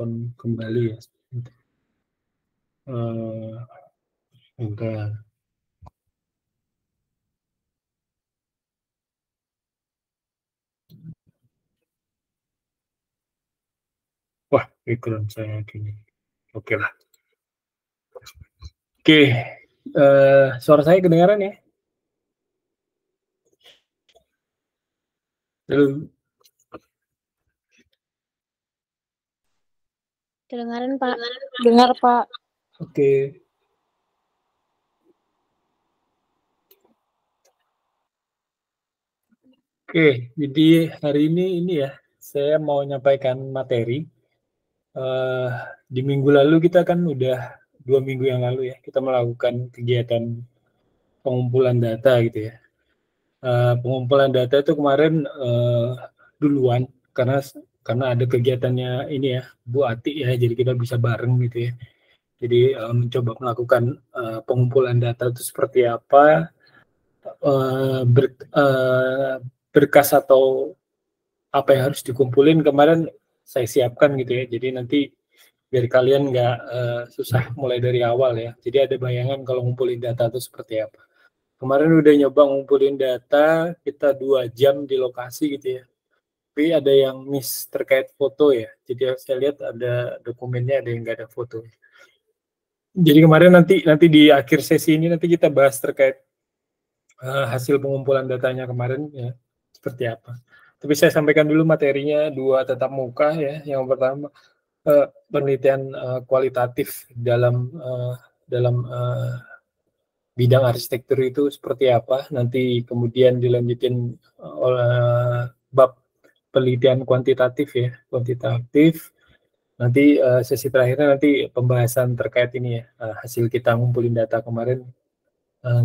telepon kembali ya. Enggak. Wah, background saya gini. Oke lah. Oke, suara saya kedengaran ya? Halo. Kedengaran Pak. Dengar Pak. Oke. Oke, jadi hari ini ya, saya mau menyampaikan materi. Di minggu lalu kita kan udah 2 minggu yang lalu ya, kita melakukan kegiatan pengumpulan data gitu ya. Pengumpulan data itu kemarin duluan karena ada kegiatannya ini ya, Bu Ati ya, jadi kita bisa bareng gitu ya. Jadi mencoba melakukan pengumpulan data itu seperti apa, berkas atau apa yang harus dikumpulin kemarin saya siapkan gitu ya. Jadi nanti biar kalian nggak susah mulai dari awal ya. Jadi ada bayangan kalau ngumpulin data itu seperti apa. Kemarin udah nyoba ngumpulin data, kita 2 jam di lokasi gitu ya. Tapi ada yang miss terkait foto ya. Jadi saya lihat ada dokumennya, ada yang nggak ada foto. Jadi kemarin nanti di akhir sesi ini nanti kita bahas terkait hasil pengumpulan datanya kemarin ya seperti apa. Tapi saya sampaikan dulu materinya 2 tatap muka ya. Yang pertama penelitian kualitatif dalam bidang arsitektur itu seperti apa. Nanti kemudian dilanjutin oleh bab penelitian kuantitatif ya, kuantitatif. Nanti sesi terakhirnya nanti pembahasan terkait ini ya, hasil kita ngumpulin data kemarin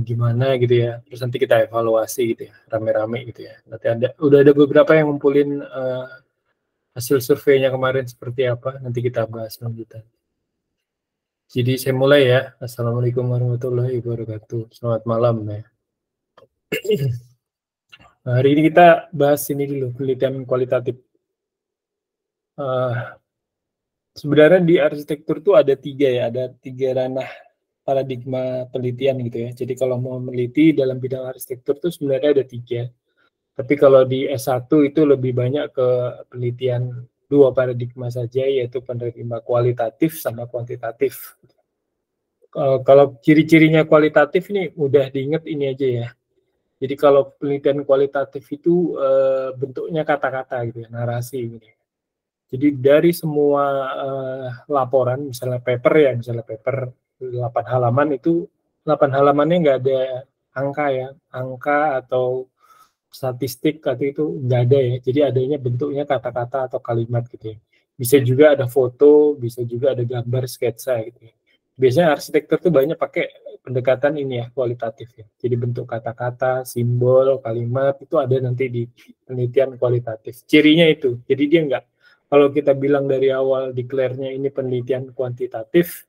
gimana gitu ya. Terus nanti kita evaluasi gitu ya, rame-rame gitu ya. Nanti udah ada beberapa yang ngumpulin hasil surveinya kemarin seperti apa. Nanti kita bahas lanjutan. Jadi saya mulai ya. Assalamualaikum warahmatullahi wabarakatuh. Selamat malam ya. Hari ini kita bahas ini dulu, penelitian kualitatif. Sebenarnya di arsitektur tuh ada 3 ya, ada 3 ranah paradigma penelitian gitu ya. Jadi kalau mau meneliti dalam bidang arsitektur tuh sebenarnya ada 3. Tapi kalau di S1 itu lebih banyak ke penelitian 2 paradigma saja, yaitu paradigma kualitatif sama kuantitatif. Kalau ciri-cirinya kualitatif ini mudah diingat ini aja ya. Jadi kalau penelitian kualitatif itu bentuknya kata-kata gitu ya, narasi gitu. Jadi dari semua laporan, misalnya paper 8 halaman itu 8 halamannya nggak ada angka ya, angka atau statistik atau itu nggak ada ya. Jadi adanya bentuknya kata-kata atau kalimat gitu ya. Bisa juga ada foto, bisa juga ada gambar sketsa gitu ya. Biasanya arsitektur tuh banyak pakai pendekatan ini ya, kualitatif ya. Jadi bentuk kata-kata, simbol, kalimat itu ada nanti di penelitian kualitatif. Cirinya itu. Jadi dia nggak, kalau kita bilang dari awal declare-nya ini penelitian kuantitatif,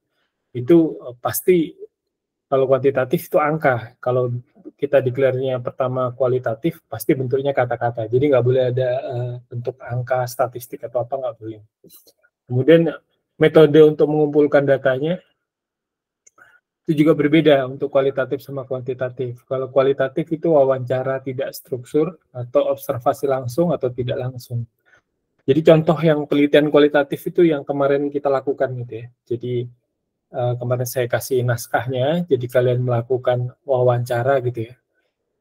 itu pasti kalau kuantitatif itu angka. Kalau kita declare-nya pertama kualitatif, pasti bentuknya kata-kata. Jadi nggak boleh ada bentuk angka, statistik atau apa, nggak boleh. Kemudian metode untuk mengumpulkan datanya itu juga berbeda untuk kualitatif sama kuantitatif. Kalau kualitatif itu wawancara tidak struktur atau observasi langsung atau tidak langsung. Jadi contoh yang penelitian kualitatif itu yang kemarin kita lakukan gitu ya. Jadi kemarin saya kasih naskahnya, jadi kalian melakukan wawancara gitu ya.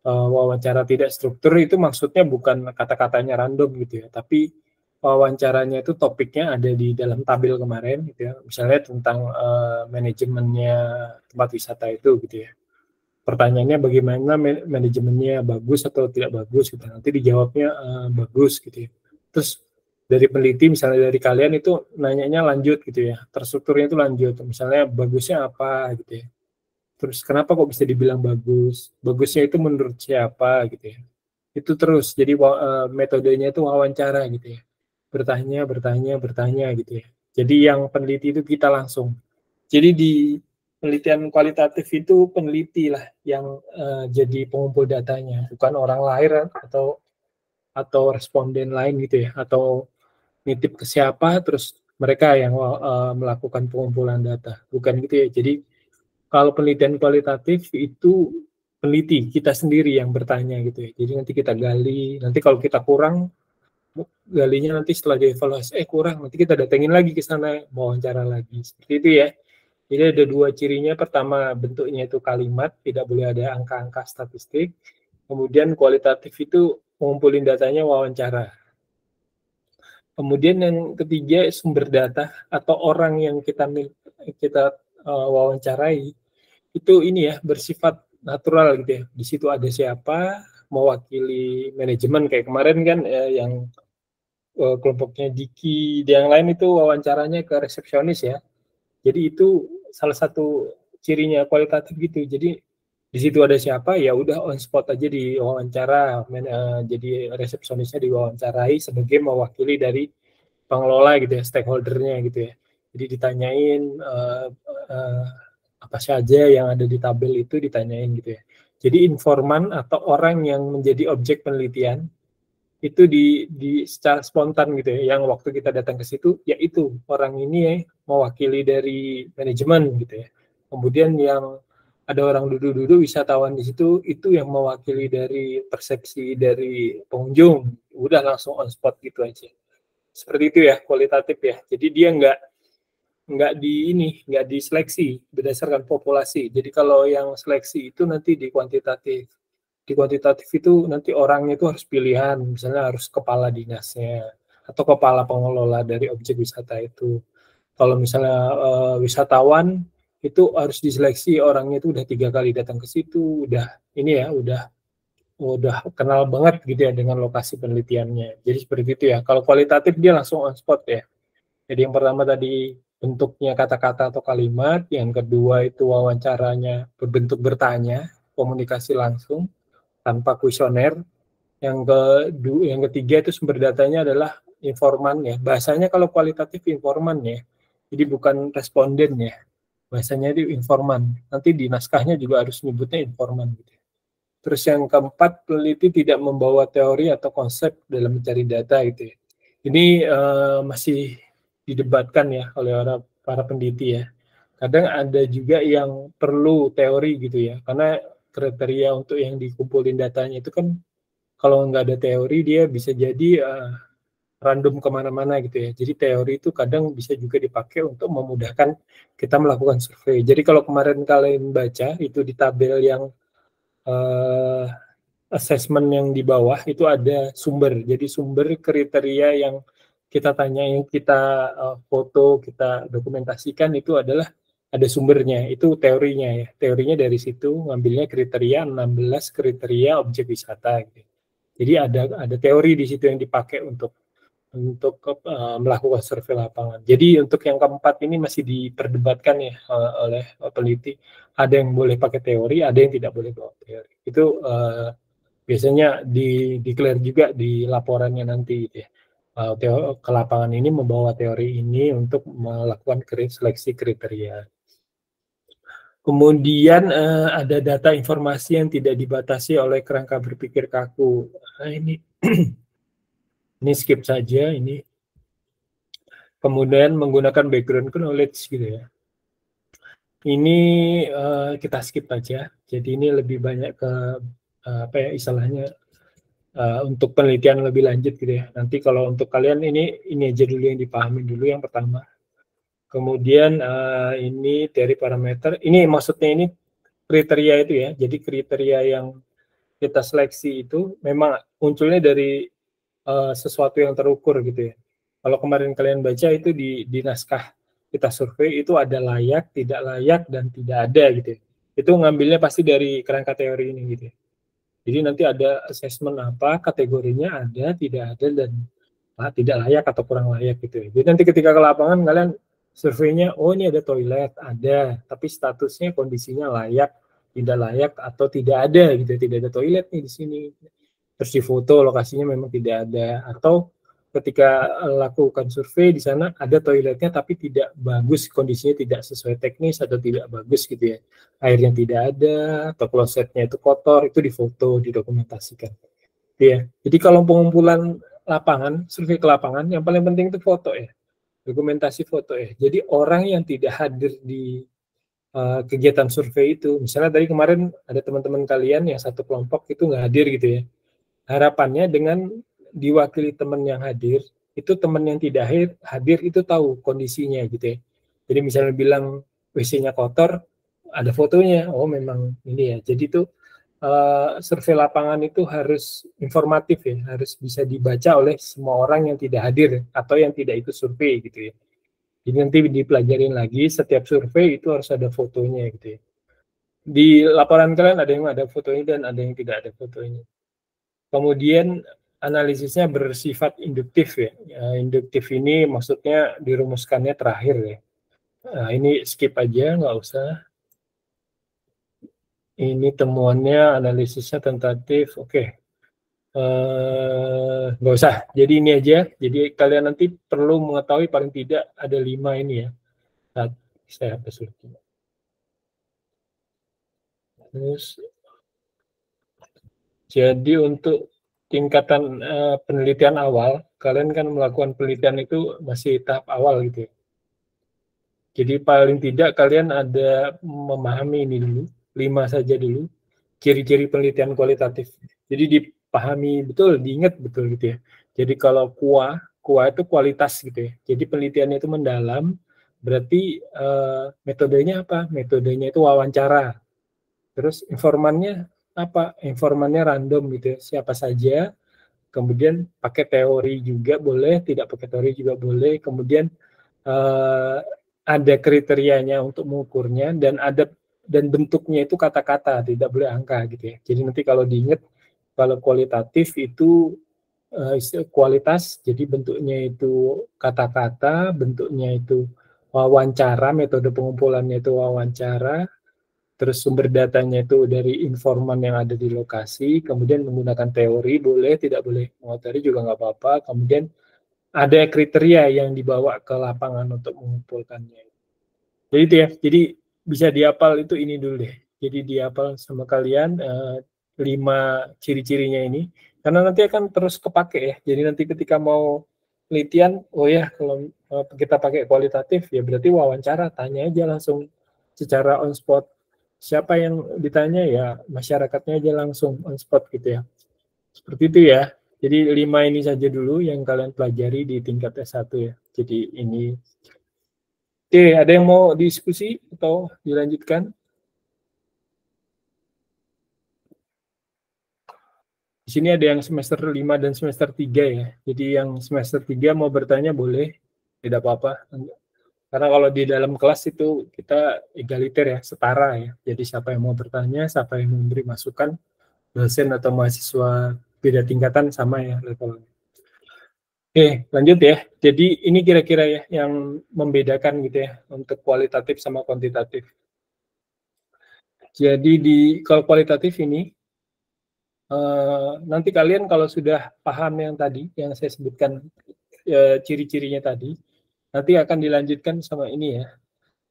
Wawancara tidak struktur itu maksudnya bukan kata-katanya random gitu ya, tapi wawancaranya itu topiknya ada di dalam tabel kemarin gitu ya. Misalnya tentang manajemennya tempat wisata itu gitu ya. Pertanyaannya bagaimana manajemennya, bagus atau tidak bagus gitu. Nanti dijawabnya bagus gitu ya. Terus dari peneliti misalnya dari kalian itu nanyanya lanjut gitu ya. Terstrukturnya itu lanjut. Misalnya bagusnya apa gitu ya. Terus kenapa kok bisa dibilang bagus? Bagusnya itu menurut siapa gitu ya. Itu terus. Jadi metodenya itu wawancara gitu ya. Bertanya gitu ya. Jadi yang peneliti itu kita langsung. Jadi di penelitian kualitatif itu peneliti lah yang jadi pengumpul datanya, bukan orang lain atau responden lain gitu ya, atau nitip ke siapa terus mereka yang melakukan pengumpulan data, bukan gitu ya. Jadi kalau penelitian kualitatif itu peneliti kita sendiri yang bertanya gitu ya. Jadi nanti kita gali, nanti kalau kita kurang galinya nanti setelah dievaluasi kurang, nanti kita datengin lagi ke sana, wawancara lagi, seperti itu ya. Jadi ada dua cirinya, pertama bentuknya itu kalimat, tidak boleh ada angka-angka statistik, kemudian kualitatif itu mengumpulin datanya wawancara. Kemudian yang ketiga sumber data atau orang yang kita wawancarai itu ini ya bersifat natural gitu ya. Di situ ada siapa mewakili manajemen kayak kemarin kan yang kelompoknya Diki, yang lain itu wawancaranya ke resepsionis ya. Jadi itu salah satu cirinya kualitatif gitu. Jadi di situ ada siapa ya udah on spot aja diwawancara, jadi resepsionisnya diwawancarai sebagai mewakili dari pengelola gitu ya, stakeholdernya gitu ya. Jadi ditanyain apa saja yang ada di tabel itu ditanyain gitu ya. Jadi informan atau orang yang menjadi objek penelitian itu di secara spontan gitu ya, yang waktu kita datang ke situ yaitu orang ini ya mewakili dari manajemen gitu ya. Kemudian yang ada orang duduk-duduk wisatawan di situ itu yang mewakili dari persepsi dari pengunjung, udah langsung on spot gitu aja. Seperti itu ya kualitatif ya. Jadi dia nggak diseleksi berdasarkan populasi. Jadi kalau yang seleksi itu nanti di kuantitatif. Di kuantitatif itu nanti orangnya itu harus pilihan, misalnya harus kepala dinasnya atau kepala pengelola dari objek wisata itu. Kalau misalnya wisatawan itu harus diseleksi orangnya itu udah 3 kali datang ke situ, udah ini ya, udah kenal banget gitu ya dengan lokasi penelitiannya. Jadi seperti itu ya. Kalau kualitatif dia langsung on spot ya. Jadi yang pertama tadi bentuknya kata-kata atau kalimat, yang kedua itu wawancaranya berbentuk bertanya, komunikasi langsung tanpa kuesioner. Yang ketiga itu sumber datanya adalah informan ya. Bahasanya kalau kualitatif informan ya. Jadi bukan responden ya. Bahasanya itu informan. Nanti di naskahnya juga harus nyebutnya informan gitu. Terus yang keempat, peneliti tidak membawa teori atau konsep dalam mencari data gitu ya. Ini masih didebatkan ya oleh para peneliti ya. Kadang ada juga yang perlu teori gitu ya, karena kriteria untuk yang dikumpulin datanya itu kan kalau nggak ada teori dia bisa jadi random kemana-mana gitu ya. Jadi teori itu kadang bisa juga dipakai untuk memudahkan kita melakukan survei. Jadi kalau kemarin kalian baca itu di tabel yang assessment yang di bawah itu ada sumber. Jadi sumber kriteria yang kita tanya, yang kita foto, kita dokumentasikan itu adalah ada sumbernya, itu teorinya ya. Teorinya dari situ ngambilnya kriteria 16 kriteria objek wisata gitu. Jadi ada teori di situ yang dipakai untuk melakukan survei lapangan. Jadi untuk yang keempat ini masih diperdebatkan ya oleh peneliti. Ada yang boleh pakai teori, ada yang tidak boleh bawa teori. Itu biasanya declare juga di laporannya nanti gitu ya. Ke lapangan ini membawa teori ini untuk melakukan seleksi kriteria. Kemudian ada data informasi yang tidak dibatasi oleh kerangka berpikir kaku. Nah, ini ini skip saja ini. Kemudian menggunakan background knowledge gitu ya. Ini kita skip aja. Jadi ini lebih banyak ke apa ya istilahnya untuk penelitian lebih lanjut gitu ya. Nanti kalau untuk kalian ini aja dulu yang dipahami dulu yang pertama. Kemudian ini dari parameter. Ini maksudnya ini kriteria itu ya. Jadi kriteria yang kita seleksi itu memang munculnya dari sesuatu yang terukur gitu ya. Kalau kemarin kalian baca itu di naskah kita survei itu ada layak, tidak layak, dan tidak ada gitu ya. Itu ngambilnya pasti dari kerangka teori ini gitu ya. Jadi nanti ada assessment apa, kategorinya ada, tidak ada, dan tidak layak atau kurang layak gitu ya. Jadi nanti ketika ke lapangan kalian surveinya, oh ini ada toilet, ada, tapi statusnya kondisinya layak, tidak layak, atau tidak ada gitu, tidak ada toilet nih di sini. Terus di foto lokasinya memang tidak ada, atau ketika lakukan survei di sana ada toiletnya tapi tidak bagus, kondisinya tidak sesuai teknis atau tidak bagus gitu ya, airnya tidak ada atau klosetnya itu kotor, itu difoto, didokumentasikan ya. Jadi kalau pengumpulan lapangan, survei ke lapangan yang paling penting itu foto ya. Dokumentasi foto ya. Jadi orang yang tidak hadir di kegiatan survei itu, misalnya tadi kemarin ada teman-teman kalian yang satu kelompok itu nggak hadir gitu ya. Harapannya dengan diwakili teman yang hadir, itu teman yang tidak hadir itu tahu kondisinya gitu ya. Jadi misalnya bilang WC-nya kotor, ada fotonya, oh memang ini ya. Jadi itu survei lapangan itu harus informatif ya, harus bisa dibaca oleh semua orang yang tidak hadir atau yang tidak ikut survei gitu ya. Jadi nanti dipelajarin lagi, setiap survei itu harus ada fotonya gitu ya. Di laporan kalian ada yang ada fotonya dan ada yang tidak ada fotonya. Kemudian analisisnya bersifat induktif ya. Induktif ini maksudnya dirumuskannya terakhir ya. Nah, ini skip aja, nggak usah. Ini temuannya, analisisnya tentatif, oke. Nggak usah, jadi ini aja. Jadi kalian nanti perlu mengetahui paling tidak ada 5 ini ya. Nah, saya hapus dulu. Terus, jadi untuk tingkatan penelitian awal, kalian kan melakukan penelitian itu masih tahap awal gitu ya. Jadi paling tidak kalian ada memahami ini dulu, 5 saja dulu, ciri-ciri penelitian kualitatif. Jadi dipahami betul, diingat betul gitu ya. Jadi kalau KUA itu kualitas gitu ya. Jadi penelitiannya itu mendalam, berarti metodenya apa? Metodenya itu wawancara. Terus informannya apa? Informannya random gitu ya, siapa saja. Kemudian pakai teori juga boleh, tidak pakai teori juga boleh. Kemudian ada kriterianya untuk mengukurnya dan bentuknya itu kata-kata, tidak boleh angka gitu ya. Jadi nanti kalau diingat, kalau kualitatif itu kualitas, jadi bentuknya itu kata-kata, bentuknya itu wawancara, metode pengumpulannya itu wawancara, terus sumber datanya itu dari informan yang ada di lokasi, kemudian menggunakan teori boleh, tidak boleh teori juga nggak apa-apa, kemudian ada kriteria yang dibawa ke lapangan untuk mengumpulkannya. Jadi itu ya, jadi bisa dihafal itu ini dulu deh. Jadi dihafal sama kalian 5 ciri-cirinya ini, karena nanti akan terus kepake ya. Jadi nanti ketika mau penelitian, oh ya kalau kita pakai kualitatif ya berarti wawancara, tanya aja langsung secara on spot. Siapa yang ditanya ya masyarakatnya aja langsung on spot gitu ya. Seperti itu ya. Jadi 5 ini saja dulu yang kalian pelajari di tingkat S1 ya. Jadi ini. Oke, ada yang mau diskusi atau dilanjutkan? Di sini ada yang semester 5 dan semester 3 ya. Jadi yang semester 3 mau bertanya boleh, tidak apa-apa. Karena kalau di dalam kelas itu kita egaliter ya, setara ya. Jadi siapa yang mau bertanya, siapa yang memberi masukan, dosen atau mahasiswa beda tingkatan sama ya levelnya. Oke, lanjut ya. Jadi ini kira-kira ya yang membedakan gitu ya untuk kualitatif sama kuantitatif. Jadi kalau kualitatif ini nanti kalian kalau sudah paham yang tadi yang saya sebutkan ciri-cirinya tadi, nanti akan dilanjutkan sama ini ya.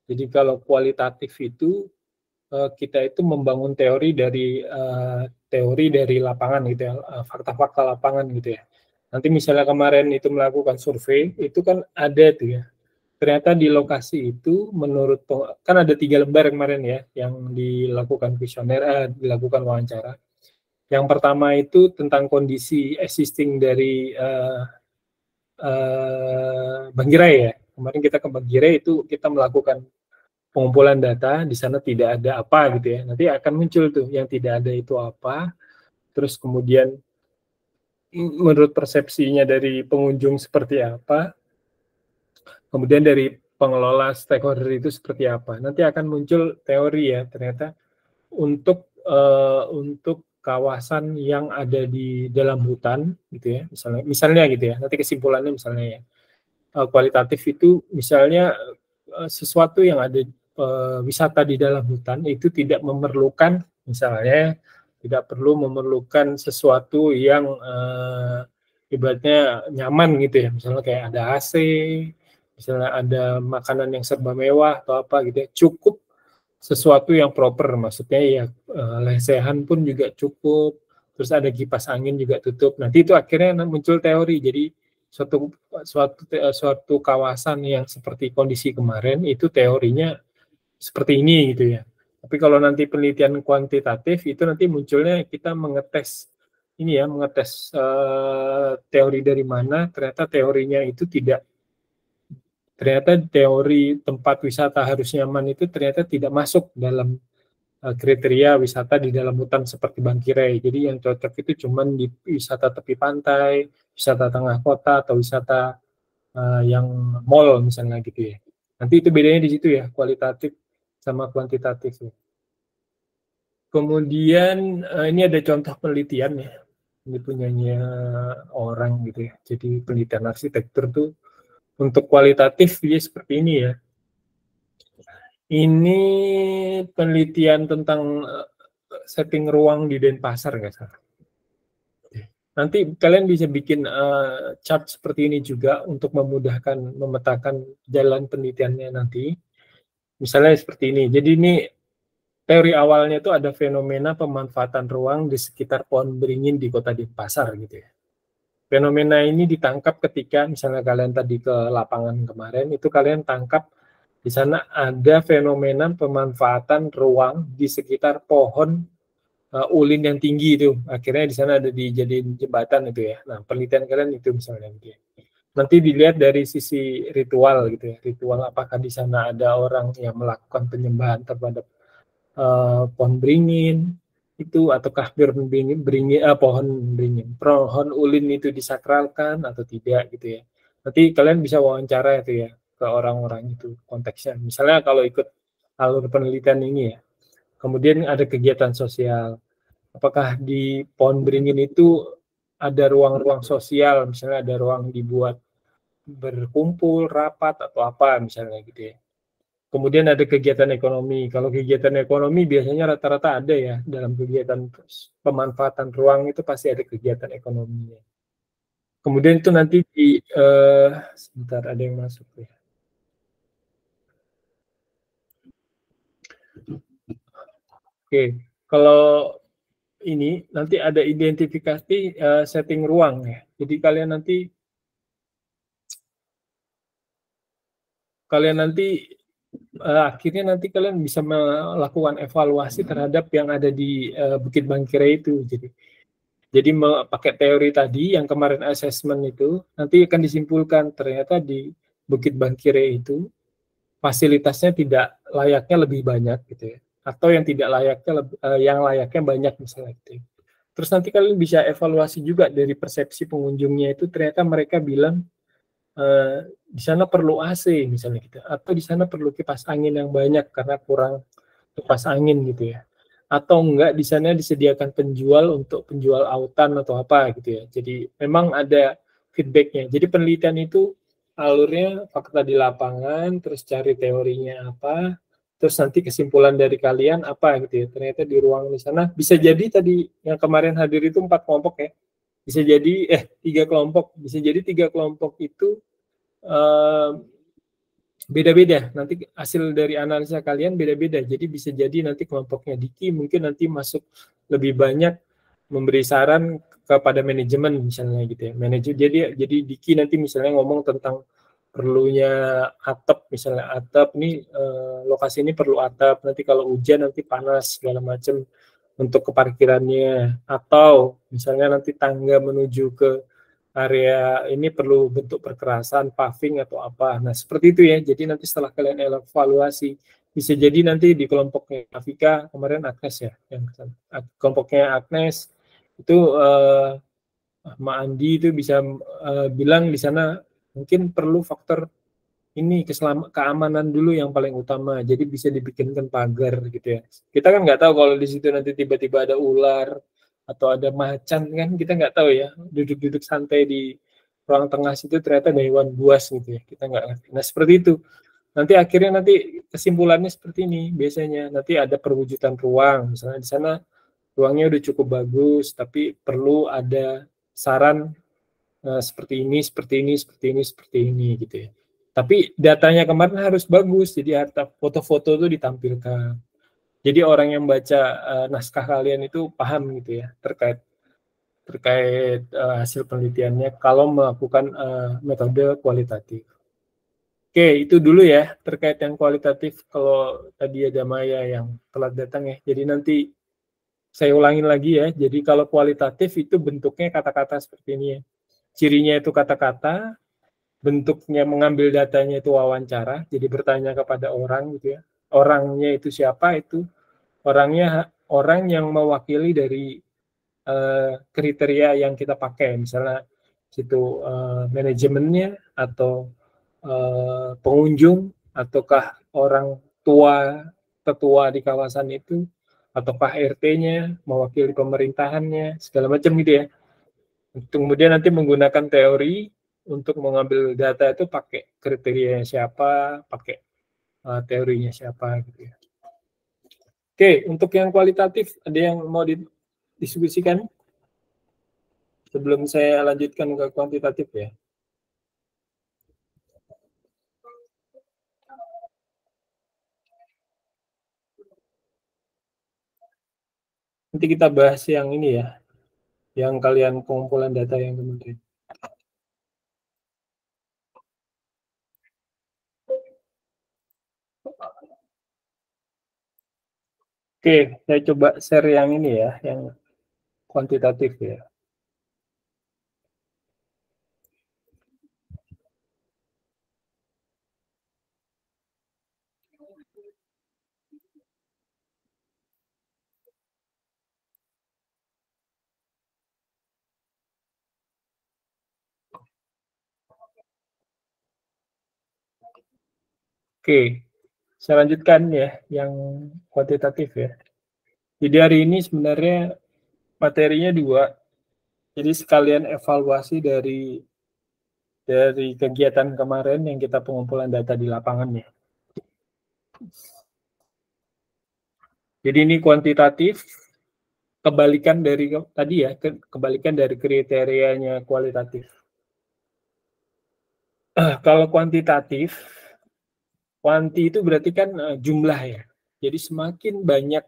Jadi kalau kualitatif itu kita itu membangun teori dari lapangan gitu ya, fakta-fakta lapangan gitu ya. Nanti misalnya kemarin itu melakukan survei, itu kan ada tuh ya. Ternyata di lokasi itu menurut kan ada 3 lembar kemarin ya yang dilakukan kuesioner, dilakukan wawancara. Yang pertama itu tentang kondisi existing dari Bang Girai ya. Kemarin kita ke Bang Girai itu kita melakukan pengumpulan data, di sana tidak ada apa gitu ya. Nanti akan muncul tuh yang tidak ada itu apa. Terus kemudian menurut persepsinya dari pengunjung seperti apa. Kemudian dari pengelola stakeholder itu seperti apa. Nanti akan muncul teori ya ternyata untuk kawasan yang ada di dalam hutan gitu ya, misalnya gitu ya, nanti kesimpulannya misalnya ya kualitatif itu misalnya sesuatu yang ada wisata di dalam hutan itu tidak memerlukan misalnya tidak perlu memerlukan sesuatu yang ibaratnya nyaman gitu ya, misalnya kayak ada AC, misalnya ada makanan yang serba mewah atau apa gitu ya, cukup sesuatu yang proper, maksudnya ya lesehan pun juga cukup, terus ada kipas angin juga tutup. Nanti itu akhirnya muncul teori, jadi suatu kawasan yang seperti kondisi kemarin itu teorinya seperti ini gitu ya. Tapi kalau nanti penelitian kuantitatif itu nanti munculnya kita mengetes ini ya, mengetes teori dari mana, ternyata teorinya itu ternyata teori tempat wisata harus nyaman itu ternyata tidak masuk dalam kriteria wisata di dalam hutan seperti Bangkirai. Jadi yang cocok itu cuma di wisata tepi pantai, wisata tengah kota, atau wisata yang mall misalnya gitu ya. Nanti itu bedanya di situ ya, kualitatif sama kuantitatif ya. Kemudian ini ada contoh penelitian ya, ini punyanya orang gitu ya. Jadi penelitian arsitektur tuh untuk kualitatif dia seperti ini ya. Ini penelitian tentang setting ruang di Denpasar nggak salah. Nanti kalian bisa bikin chart seperti ini juga untuk memudahkan memetakan jalan penelitiannya nanti. Misalnya seperti ini. Jadi ini teori awalnya itu ada fenomena pemanfaatan ruang di sekitar pohon beringin di kota Denpasar gitu ya. Fenomena ini ditangkap ketika misalnya kalian tadi ke lapangan kemarin, itu kalian tangkap di sana ada fenomena pemanfaatan ruang di sekitar pohon ulin yang tinggi itu. Akhirnya di sana ada dijadiin jembatan itu ya. Nah, penelitian kalian itu misalnya gitu ya. Nanti dilihat dari sisi ritual gitu ya. Ritual apakah di sana ada orang yang melakukan penyembahan terhadap pohon beringin itu, ataukah pohon ulin itu disakralkan atau tidak gitu ya. Nanti kalian bisa wawancara itu ya ke orang-orang itu konteksnya. Misalnya kalau ikut alur penelitian ini ya. Kemudian ada kegiatan sosial. Apakah di pohon beringin itu ada ruang-ruang sosial, misalnya ada ruang dibuat berkumpul, rapat atau apa misalnya gitu ya. Kemudian ada kegiatan ekonomi. Kalau kegiatan ekonomi biasanya rata-rata ada ya dalam kegiatan pemanfaatan ruang itu pasti ada kegiatan ekonominya. Kemudian itu nanti sebentar ada yang masuk ya. Oke, kalau ini nanti ada identifikasi setting ruang ya. Jadi kalian nanti akhirnya nanti kalian bisa melakukan evaluasi terhadap yang ada di Bukit Bangkirai itu. Jadi pakai teori tadi yang kemarin assessment itu nanti akan disimpulkan ternyata di Bukit Bangkirai itu fasilitasnya tidak layaknya lebih banyak gitu ya, atau yang tidak layaknya yang layaknya banyak misalnya gitu. Terus nanti kalian bisa evaluasi juga dari persepsi pengunjungnya itu ternyata mereka bilang di sana perlu AC misalnya gitu, atau di sana perlu kipas angin yang banyak karena kurang kipas angin gitu ya, atau enggak di sana disediakan penjual untuk penjual autan atau apa gitu ya. Jadi memang ada feedbacknya. Jadi penelitian itu alurnya fakta di lapangan, terus cari teorinya apa, terus nanti kesimpulan dari kalian apa gitu ya. Ternyata di ruang di sana bisa jadi tadi yang kemarin hadir itu 4 kelompok ya. Bisa jadi 3 kelompok, bisa jadi 3 kelompok itu beda-beda. Nanti hasil dari analisa kalian beda-beda. Jadi bisa jadi nanti kelompoknya Diki mungkin nanti masuk lebih banyak memberi saran kepada manajemen misalnya gitu ya. Jadi Diki nanti misalnya ngomong tentang perlunya atap, misalnya atap nih lokasi ini perlu atap, nanti kalau hujan nanti panas segala macam untuk keparkirannya, atau misalnya nanti tangga menuju ke area ini perlu bentuk perkerasan, paving atau apa. Nah, seperti itu ya. Jadi nanti setelah kalian evaluasi, bisa jadi nanti di kelompoknya Afika, kemarin Agnes ya, yang kelompoknya Agnes itu Mbak Andi itu bisa bilang di sana mungkin perlu faktor ini keamanan dulu yang paling utama. Jadi bisa dibikinkan pagar gitu ya. Kita kan nggak tahu kalau di situ nanti tiba-tiba ada ular atau ada macan kan, kita nggak tahu ya. Duduk-duduk santai di ruang tengah situ ternyata ada hewan buas gitu ya. Kita nggak ngerti. Nah seperti itu. Nanti akhirnya kesimpulannya seperti ini biasanya. Nanti ada perwujudan ruang. Misalnya di sana ruangnya udah cukup bagus, tapi perlu ada saran seperti ini, seperti ini, seperti ini, seperti ini gitu ya. Tapi datanya kemarin harus bagus, jadi foto-foto itu ditampilkan. Jadi orang yang baca naskah kalian itu paham gitu ya terkait terkait hasil penelitiannya kalau melakukan metode kualitatif. Oke, itu dulu ya terkait yang kualitatif. Kalau tadi ada Maya yang telat datang ya, jadi nanti saya ulangin lagi ya. Jadi kalau kualitatif itu bentuknya kata-kata seperti ini ya. Cirinya itu kata-kata, bentuknya mengambil datanya itu wawancara, jadi bertanya kepada orang gitu ya. Orangnya itu siapa? Itu orangnya orang yang mewakili dari kriteria yang kita pakai, misalnya situ manajemennya atau pengunjung, ataukah orang tua, ketua di kawasan itu, ataukah RT-nya, mewakili pemerintahannya, segala macam gitu ya. Kemudian nanti menggunakan teori untuk mengambil data itu pakai kriteria siapa, pakai teorinya siapa gitu ya. Oke, untuk yang kualitatif ada yang mau didiskusikan sebelum saya lanjutkan ke kuantitatif ya. Nanti kita bahas yang ini ya, yang kalian pengumpulan data yang kemarin. Oke, saya coba share yang ini ya, yang kuantitatif ya. Oke, saya lanjutkan ya, yang kuantitatif ya. Jadi hari ini sebenarnya materinya dua. Jadi sekalian evaluasi dari kegiatan kemarin yang kita pengumpulan data di lapangan ya. Jadi ini kuantitatif, kebalikan dari tadi ya, kebalikan dari kriterianya kualitatif. Kalau kuantitatif, kuanti itu berarti kan jumlah ya. Jadi semakin banyak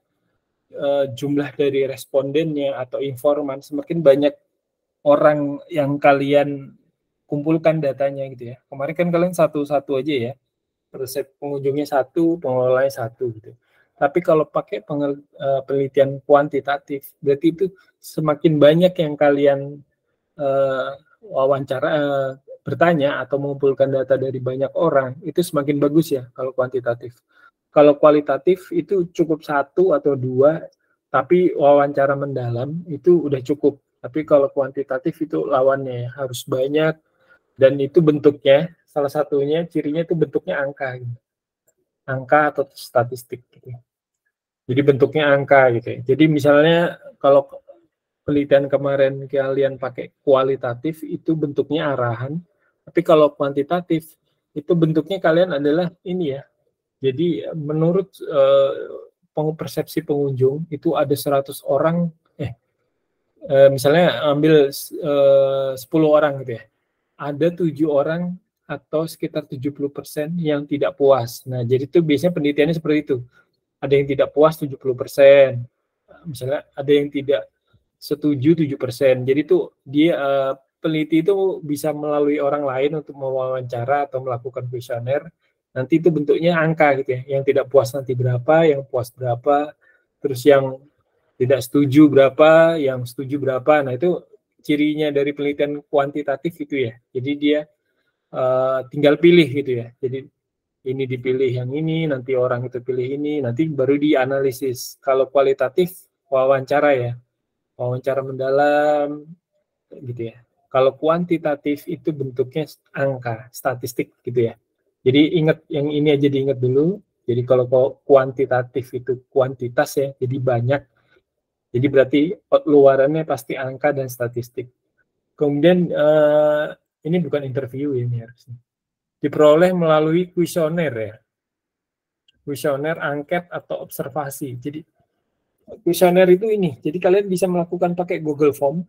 jumlah dari respondennya atau informan, semakin banyak orang yang kalian kumpulkan datanya gitu ya. Kemarin kan kalian satu-satu aja ya, resep pengunjungnya satu, pengelolanya satu gitu. Tapi kalau pakai penelitian kuantitatif, berarti itu semakin banyak yang kalian wawancara, bertanya atau mengumpulkan data dari banyak orang, itu semakin bagus ya kalau kuantitatif. Kalau kualitatif itu cukup satu atau dua, tapi wawancara mendalam itu udah cukup. Tapi kalau kuantitatif itu lawannya harus banyak, dan itu bentuknya, salah satunya cirinya itu bentuknya angka. Angka atau statistik gitu. Jadi bentuknya angka gitu ya. Jadi misalnya kalau penelitian kemarin kalian pakai kualitatif itu bentuknya arahan, tapi kalau kuantitatif itu bentuknya kalian adalah ini ya. Jadi menurut persepsi pengunjung itu ada 100 orang, misalnya ambil 10 orang gitu ya. Ada 7 orang atau sekitar 70% yang tidak puas. Nah, jadi itu biasanya penelitiannya seperti itu. Ada yang tidak puas 70%. Misalnya ada yang tidak setuju 7%. Jadi itu dia peneliti itu bisa melalui orang lain untuk mewawancara atau melakukan kuesioner. Nanti itu bentuknya angka gitu ya. Yang tidak puas nanti berapa, yang puas berapa, terus yang tidak setuju berapa, yang setuju berapa. Nah, itu cirinya dari penelitian kuantitatif itu ya. Jadi dia tinggal pilih gitu ya. Jadi ini dipilih yang ini, nanti orang itu pilih ini, nanti baru dianalisis. Kalau kualitatif, wawancara ya, wawancara mendalam gitu ya. Kalau kuantitatif itu bentuknya angka, statistik gitu ya. Jadi ingat yang ini aja diingat dulu. Jadi kalau kuantitatif itu kuantitas ya, jadi banyak. Jadi berarti luarannya pasti angka dan statistik. Kemudian ini bukan interview ya, ini harusnya. Diperoleh melalui kuesioner ya. Kuesioner, angket, atau observasi. Jadi kuesioner itu ini, jadi kalian bisa melakukan pakai Google Form,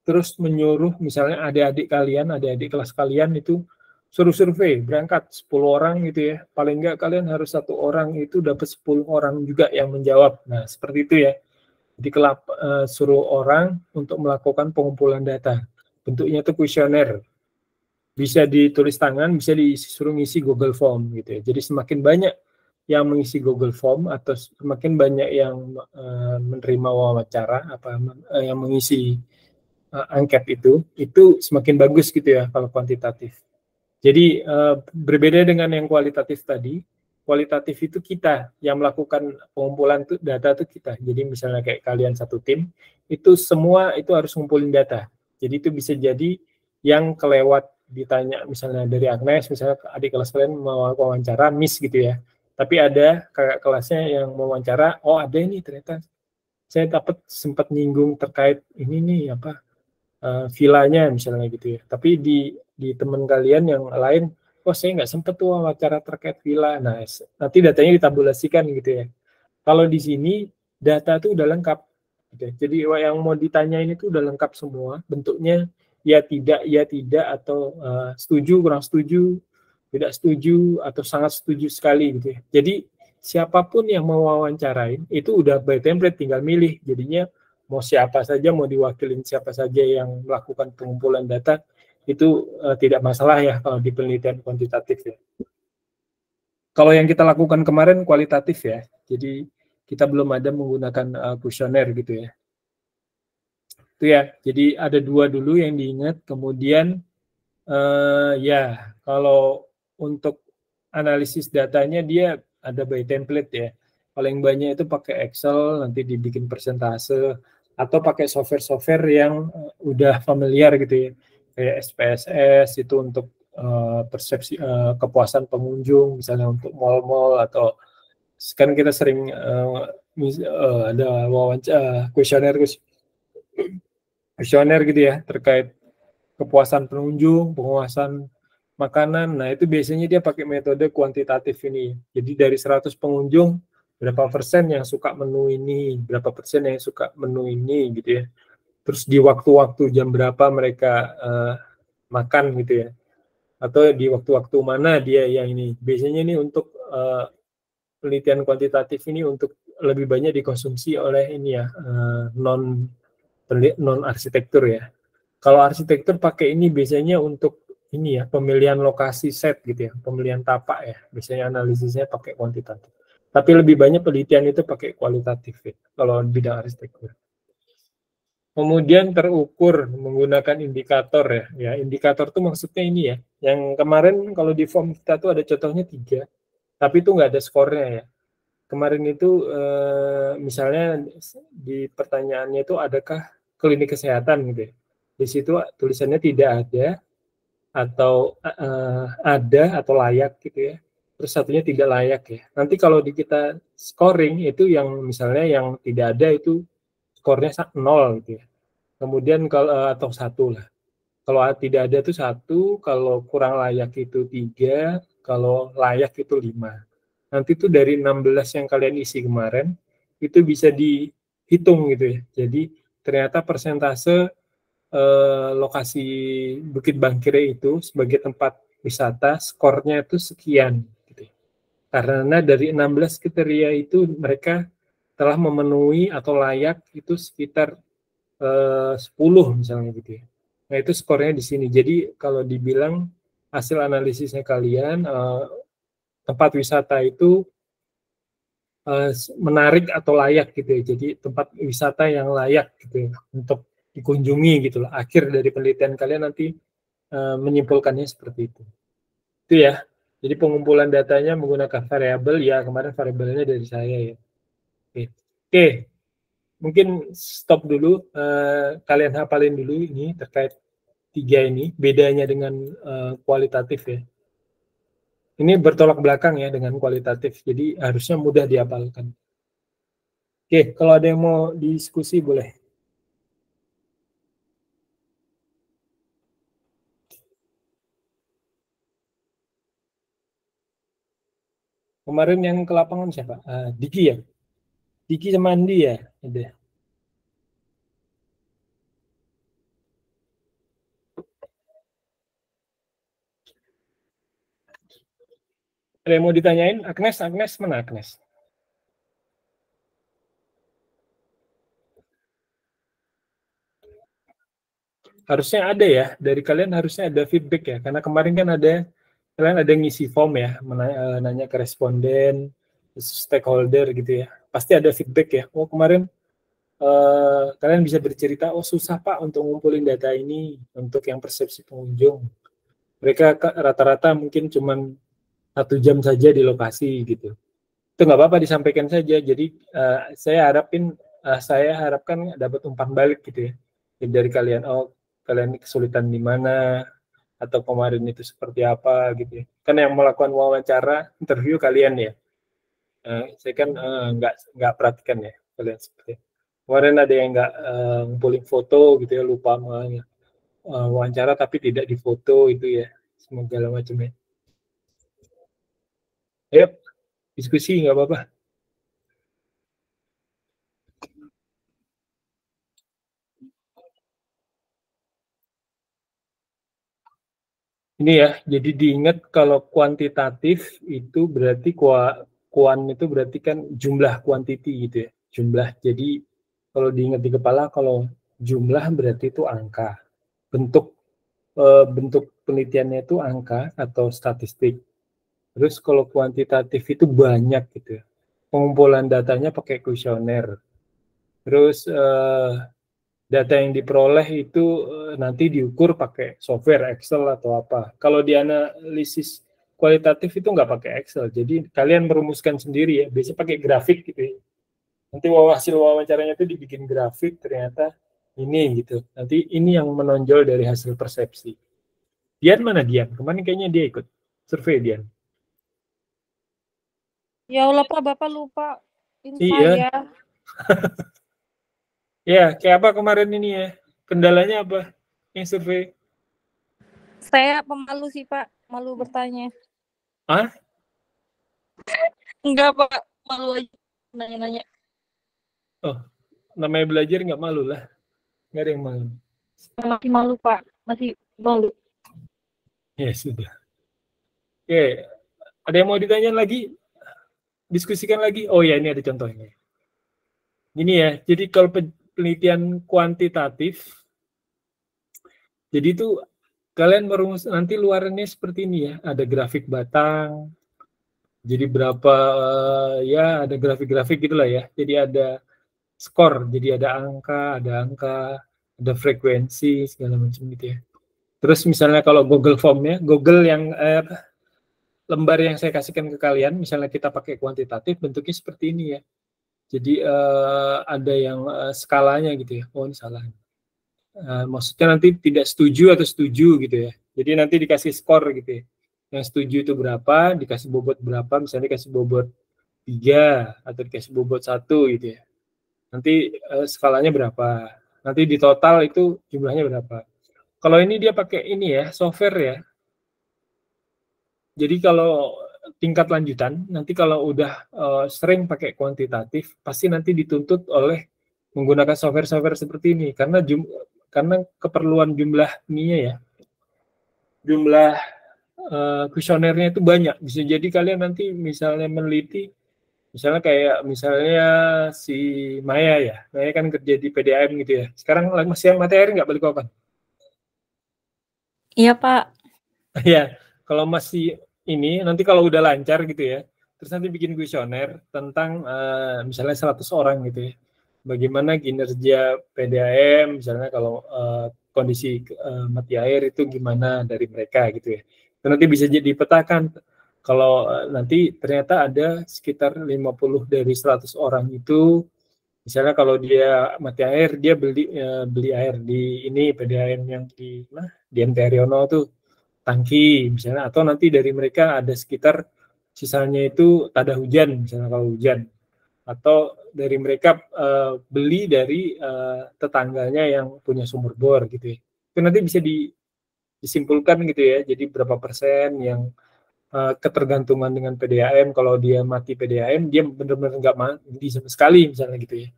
terus menyuruh misalnya adik-adik kalian, adik-adik kelas kalian itu suruh survei, berangkat 10 orang gitu ya. Paling enggak kalian harus 1 orang itu dapat 10 orang juga yang menjawab. Nah, seperti itu ya. Jadi suruh orang untuk melakukan pengumpulan data. Bentuknya itu kuesioner. Bisa ditulis tangan, bisa disuruh ngisi Google Form gitu ya. Jadi semakin banyak yang mengisi Google Form atau semakin banyak yang menerima wawancara yang mengisi angket itu semakin bagus gitu ya kalau kuantitatif. Jadi berbeda dengan yang kualitatif tadi, kualitatif itu kita yang melakukan pengumpulan data itu kita. Jadi misalnya kayak kalian satu tim, itu semua itu harus ngumpulin data. Jadi itu bisa jadi yang kelewat ditanya misalnya dari Agnes, misalnya adik kelas kalian mau wawancara Miss gitu ya. Tapi ada kakak kelasnya yang mau wawancara, oh ada ini ternyata saya dapat sempat nyinggung terkait ini nih apa villanya misalnya gitu ya. Tapi di teman kalian yang lain, oh saya nggak sempat tuh wawancara terkait villa. Nah, nanti datanya ditabulasikan gitu ya. Kalau di sini data tuh udah lengkap. Gitu. Jadi yang mau ditanyain itu udah lengkap semua. Bentuknya ya tidak atau setuju kurang setuju, tidak setuju atau sangat setuju sekali gitu ya. Jadi siapapun yang mau wawancarain itu udah by template tinggal milih. Jadinya mau siapa saja, mau diwakilin siapa saja yang melakukan pengumpulan data itu tidak masalah ya kalau di penelitian kuantitatif ya. Kalau yang kita lakukan kemarin kualitatif ya, jadi kita belum ada menggunakan kuesioner gitu ya. Itu ya, jadi ada dua dulu yang diingat, kemudian ya kalau untuk analisis datanya dia ada by template ya. Paling banyak itu pakai Excel, nanti dibikin persentase, atau pakai software-software yang udah familiar gitu ya. Kayak SPSS itu untuk persepsi kepuasan pengunjung, misalnya untuk mall-mall atau sekarang kita sering ada wawancara kuesioner gitu ya terkait kepuasan pengunjung, penguasaan makanan. Nah, itu biasanya dia pakai metode kuantitatif ini. Jadi dari 100 pengunjung, berapa persen yang suka menu ini, berapa persen yang suka menu ini gitu ya. Terus di waktu-waktu jam berapa mereka makan gitu ya. Atau di waktu-waktu mana dia yang ini. Biasanya ini untuk penelitian kuantitatif ini untuk lebih banyak dikonsumsi oleh ini ya, non arsitektur ya. Kalau arsitektur pakai ini biasanya untuk ini ya, pemilihan lokasi set gitu ya, pemilihan tapak ya. Biasanya analisisnya pakai kuantitatif. Tapi lebih banyak penelitian itu pakai kualitatif ya, kalau bidang arsitektur. Kemudian terukur menggunakan indikator ya. Ya, indikator itu maksudnya ini ya. Yang kemarin kalau di form kita tuh ada contohnya 3, tapi itu nggak ada skornya ya. Kemarin itu misalnya di pertanyaannya itu adakah klinik kesehatan gitu ya. Di situ tulisannya tidak ada atau ada atau layak gitu ya. Terus satunya tidak layak ya. Nanti kalau di kita scoring itu yang misalnya yang tidak ada itu skornya 0 gitu ya. Kemudian kalau atau 1 lah. Kalau tidak ada itu 1, kalau kurang layak itu 3, kalau layak itu 5. Nanti tuh dari 16 yang kalian isi kemarin itu bisa dihitung gitu ya. Jadi ternyata persentase lokasi Bukit Bangkire itu sebagai tempat wisata skornya itu sekian gitu. Karena dari 16 kriteria itu mereka telah memenuhi atau layak itu sekitar 10 misalnya gitu ya. Nah, itu skornya di sini. Jadi kalau dibilang hasil analisisnya kalian tempat wisata itu menarik atau layak gitu ya. Jadi tempat wisata yang layak gitu ya untuk dikunjungi gitu lah. Akhir dari penelitian kalian nanti menyimpulkannya seperti itu. Itu ya. Jadi pengumpulan datanya menggunakan variabel ya, kemarin variabelnya dari saya ya. Oke. Oke. Mungkin stop dulu, kalian hafalin dulu ini terkait 3 ini, bedanya dengan kualitatif ya. Ini bertolak belakang ya dengan kualitatif, jadi harusnya mudah dihafalkan. Oke, kalau ada yang mau diskusi boleh. Kemarin yang ke lapangan siapa? Diki ya? Diki sama Andi ya? Ada. Ada yang mau ditanyain? Agnes mana Agnes? harusnya ada ya, dari kalian harusnya ada feedback ya, karena kemarin kan kalian ada ngisi form ya, nanya ke responden, stakeholder gitu ya, pasti ada feedback ya. Oh kemarin kalian bisa bercerita, oh susah Pak untuk ngumpulin data ini untuk yang persepsi pengunjung. Mereka rata-rata mungkin cuma 1 jam saja di lokasi gitu. Itu nggak apa-apa disampaikan saja. Jadi saya harapkan dapat umpan balik gitu ya. Jadi dari kalian, oh kalian kesulitan di mana, atau kemarin itu seperti apa gitu ya. Kan yang melakukan wawancara, interview kalian ya. Saya kan nggak perhatikan ya kalian seperti itu. Kemarin ada yang nggak ngumpulin foto gitu ya, lupa wawancara tapi tidak difoto itu ya, segala macam ya. Ayo, diskusi nggak apa-apa. Ini ya, jadi diingat kalau kuantitatif itu berarti kuan itu berarti kan jumlah quantity gitu ya, jumlah. Jadi kalau diingat di kepala, kalau jumlah berarti itu angka. Bentuk penelitiannya itu angka atau statistik. Terus kalau kuantitatif itu banyak gitu ya. Pengumpulan datanya pakai kuesioner. Terus data yang diperoleh itu nanti diukur pakai software Excel atau apa. Kalau di analisis kualitatif itu nggak pakai Excel. Jadi kalian merumuskan sendiri ya. Biasanya pakai grafik gitu ya. Nanti hasil wawancaranya itu dibikin grafik, ternyata ini gitu. Nanti ini yang menonjol dari hasil persepsi. Dian mana Dian? Kemarin kayaknya dia ikut survei Dian. Ya Allah Pak, Bapak lupa Iya. saya. Ya, kayak apa kemarin ini ya? Kendalanya apa yang survei? Saya pemalu sih Pak, malu bertanya. Hah? Enggak Pak, malu aja nanya-nanya. Oh, namanya belajar nggak malu lah. Nggak ada yang malu. Masih malu Pak, masih malu. Ya sudah. Oke, ada yang mau ditanya lagi? Diskusikan lagi? Oh ya, ini ada contohnya. Ini ya, jadi kalau penelitian kuantitatif, jadi itu kalian merumus nanti luarannya seperti ini ya, ada grafik batang, jadi berapa ya ada grafik-grafik gitulah ya. Jadi ada skor, jadi ada frekuensi segala macam gitu ya. Terus misalnya kalau Google Form-nya, Google yang lembar yang saya kasihkan ke kalian, misalnya kita pakai kuantitatif, bentuknya seperti ini ya. Jadi ada yang skalanya gitu ya. Oh ini salah. Maksudnya nanti tidak setuju atau setuju gitu ya. Jadi nanti dikasih skor gitu ya. Yang setuju itu berapa, dikasih bobot berapa, misalnya dikasih bobot 3 atau dikasih bobot 1 gitu ya. Nanti skalanya berapa. Nanti di total itu jumlahnya berapa. Kalau ini dia pakai ini ya, software ya. Jadi kalau tingkat lanjutan, nanti kalau udah sering pakai kuantitatif, pasti nanti dituntut oleh menggunakan software-software seperti ini. Karena keperluan jumlah ininya ya, jumlah kuesionernya itu banyak. Bisa jadi kalian nanti misalnya meneliti, misalnya si Maya ya, Maya kan kerja di PDAM gitu ya. Sekarang masih materi nggak Balikpapan? Iya Pak. Ya, kalau masih ini, nanti kalau udah lancar gitu ya, terus nanti bikin kuesioner tentang misalnya 100 orang gitu ya. Bagaimana kinerja PDAM, misalnya kalau kondisi mati air itu gimana dari mereka gitu ya. Dan nanti bisa jadi petakan kalau nanti ternyata ada sekitar 50 dari 100 orang itu, misalnya kalau dia mati air, dia beli air di ini PDAM yang di MT Haryono tuh, tangki misalnya, atau nanti dari mereka ada sekitar sisanya itu tada hujan misalnya kalau hujan, atau dari mereka beli dari tetangganya yang punya sumur bor gitu ya. Itu nanti bisa disimpulkan gitu ya, jadi berapa persen yang ketergantungan dengan PDAM. Kalau dia mati PDAM, dia benar-benar nggak mati sama sekali misalnya gitu ya.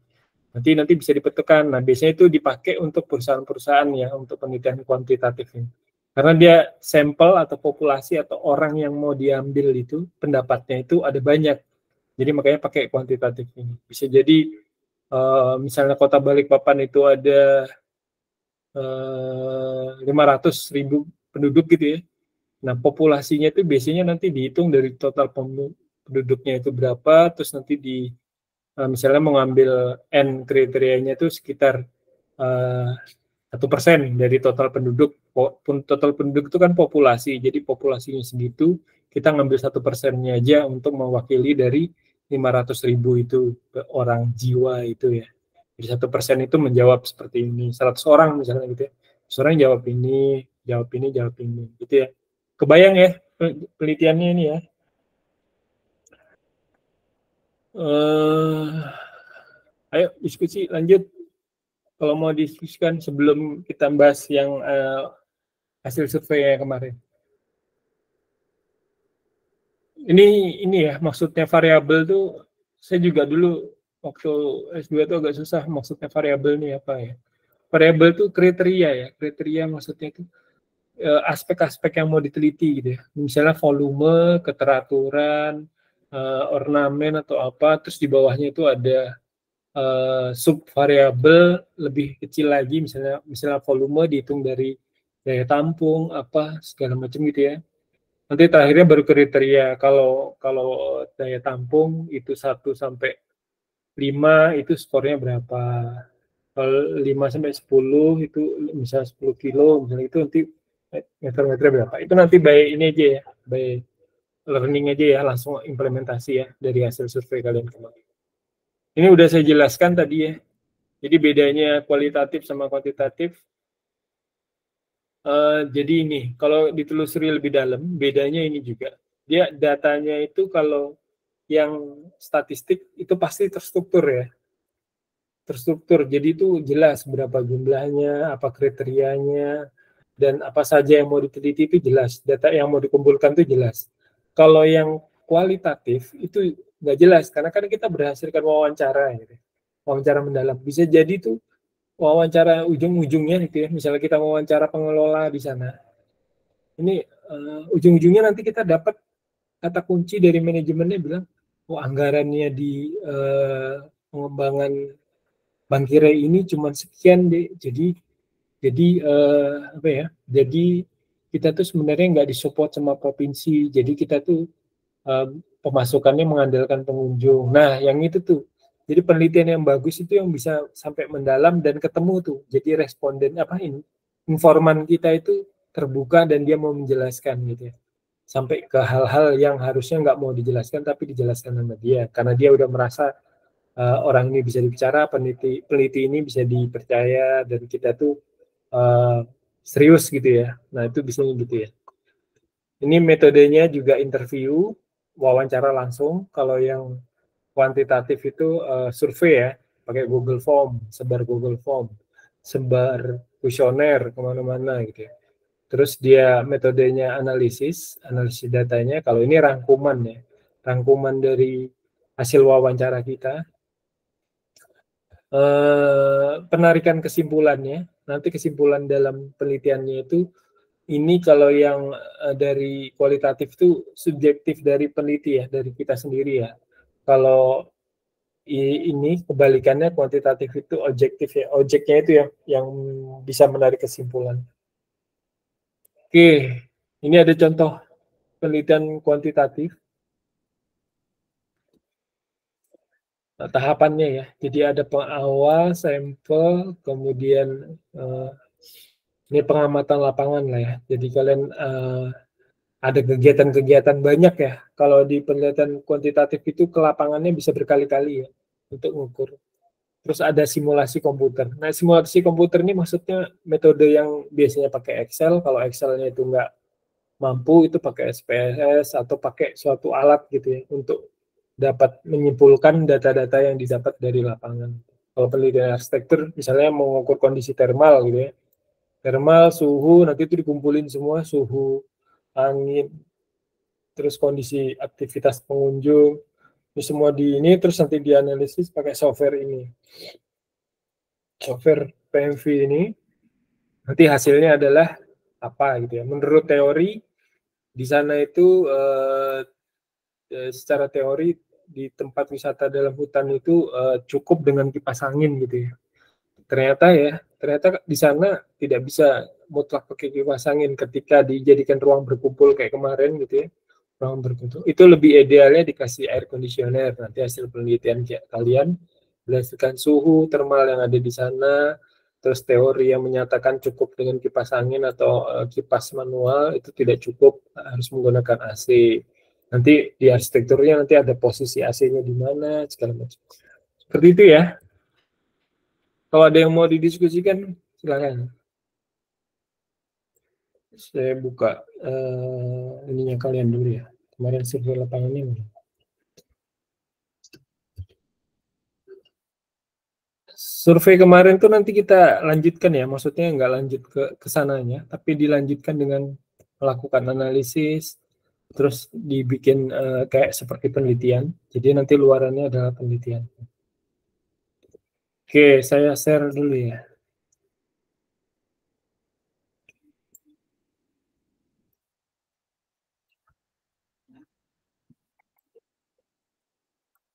Nanti bisa dipetakan. Nah, biasanya itu dipakai untuk perusahaan-perusahaan ya, untuk penelitian kuantitatif ini. Karena dia sampel atau populasi atau orang yang mau diambil itu, pendapatnya itu ada banyak. Jadi makanya pakai kuantitatif ini. Bisa jadi misalnya Kota Balikpapan itu ada 500.000 penduduk gitu ya. Nah, populasinya itu biasanya nanti dihitung dari total penduduknya itu berapa, terus nanti misalnya mengambil N kriterianya itu sekitar 1% dari total penduduk. Total penduduk itu kan populasi, jadi populasinya segitu, kita ngambil 1%-nya aja untuk mewakili dari 500.000 itu orang jiwa itu ya. Jadi 1% itu menjawab seperti ini. 100 orang misalnya gitu ya. 100 orang jawab ini, jawab ini, gitu ya. Kebayang ya penelitiannya ini ya. Ayo diskusi lanjut. Kalau mau diskusikan sebelum kita bahas yang hasil survei yang kemarin. Ini ya maksudnya variabel tuh saya juga dulu waktu S2 tuh agak susah maksudnya variabel ini apa ya. Variabel tuh kriteria ya, kriteria maksudnya itu aspek-aspek yang mau diteliti gitu ya. Misalnya volume, keteraturan, ornamen atau apa, terus di bawahnya itu ada sub variabel lebih kecil lagi, misalnya volume dihitung dari daya tampung apa segala macam gitu ya. Nanti terakhirnya baru kriteria. Kalau daya tampung itu 1 sampai 5 itu skornya berapa. Kalau 5 sampai 10 itu misalnya 10 kilo misalnya itu nanti meter-meternya berapa. Itu nanti by ini aja ya, by learning aja ya, langsung implementasi ya dari hasil survei kalian kemarin. Ini udah saya jelaskan tadi ya. Jadi bedanya kualitatif sama kuantitatif. Jadi ini, kalau ditelusuri lebih dalam, bedanya ini juga. Dia datanya itu kalau yang statistik itu pasti terstruktur ya. Terstruktur, jadi itu jelas berapa jumlahnya, apa kriterianya, dan apa saja yang mau diteliti itu jelas. Data yang mau dikumpulkan itu jelas. Kalau yang kualitatif itu nggak jelas, karena kan kita berdasarkan wawancara, gitu. Wawancara mendalam. Bisa jadi tuh wawancara ujung-ujungnya gitu ya, misalnya kita wawancara pengelola di sana, ini ujung-ujungnya nanti kita dapat kata kunci dari manajemennya bilang, oh anggarannya di pengembangan Bankire ini cuma sekian deh, jadi apa ya, jadi kita tuh sebenarnya nggak disupport sama provinsi, jadi kita tuh pemasukannya mengandalkan pengunjung. Nah, yang itu tuh. Jadi penelitian yang bagus itu yang bisa sampai mendalam dan ketemu tuh. Jadi responden apa ini informan kita itu terbuka dan dia mau menjelaskan gitu ya. Sampai ke hal-hal yang harusnya nggak mau dijelaskan tapi dijelaskan sama dia karena dia udah merasa orang ini bisa dibicara, peneliti ini bisa dipercaya dan kita tuh serius gitu ya. Nah, itu bisa gitu ya. Ini metodenya juga interview, wawancara langsung. Kalau yang kuantitatif itu survei ya, pakai Google Form, sebar kuesioner kemana-mana gitu ya. Terus dia metodenya analisis datanya. Kalau ini rangkuman ya, rangkuman dari hasil wawancara kita. Penarikan kesimpulannya, nanti kesimpulan dalam penelitiannya itu, ini kalau yang dari kualitatif itu subjektif dari peneliti ya, dari kita sendiri ya. Kalau ini kebalikannya kuantitatif itu objektif ya, objeknya itu yang bisa menarik kesimpulan. Oke, ini ada contoh penelitian kuantitatif. Nah, tahapannya ya, jadi ada pengawal, sampel, kemudian ini pengamatan lapangan lah ya. Jadi kalian ada kegiatan-kegiatan banyak ya. Kalau di penelitian kuantitatif itu ke lapangannya bisa berkali-kali ya untuk mengukur. Terus ada simulasi komputer. Nah, simulasi komputer ini maksudnya metode yang biasanya pakai Excel. Kalau Excelnya itu nggak mampu, itu pakai SPSS atau pakai suatu alat gitu ya untuk dapat menyimpulkan data-data yang didapat dari lapangan. Kalau penelitian arsitektur, misalnya mengukur kondisi termal gitu ya. Termal, suhu, nanti itu dikumpulin semua, suhu, angin, terus kondisi aktivitas pengunjung, ini semua di ini, terus nanti dianalisis pakai software ini. Software PMV ini, nanti hasilnya adalah apa gitu ya. Menurut teori, di sana itu secara teori di tempat wisata dalam hutan itu cukup dengan kipas angin gitu ya. ternyata di sana tidak bisa mutlak pakai kipas angin ketika dijadikan ruang berkumpul kayak kemarin gitu ya. Ruang berkumpul itu lebih idealnya dikasih air conditioner. Nanti hasil penelitian kalian berdasarkan suhu termal yang ada di sana, terus teori yang menyatakan cukup dengan kipas angin atau kipas manual itu tidak cukup, harus menggunakan AC. Nanti di arsitekturnya nanti ada posisi AC-nya di mana segala macam. Seperti itu ya. Kalau ada yang mau didiskusikan, silakan. Saya buka ininya kalian dulu ya. Kemarin survei lapangan ini. Survei kemarin tuh nanti kita lanjutkan ya, maksudnya nggak lanjut ke sananya, tapi dilanjutkan dengan melakukan analisis, terus dibikin kayak seperti penelitian. Jadi nanti luarannya adalah penelitian. Oke, saya share dulu ya.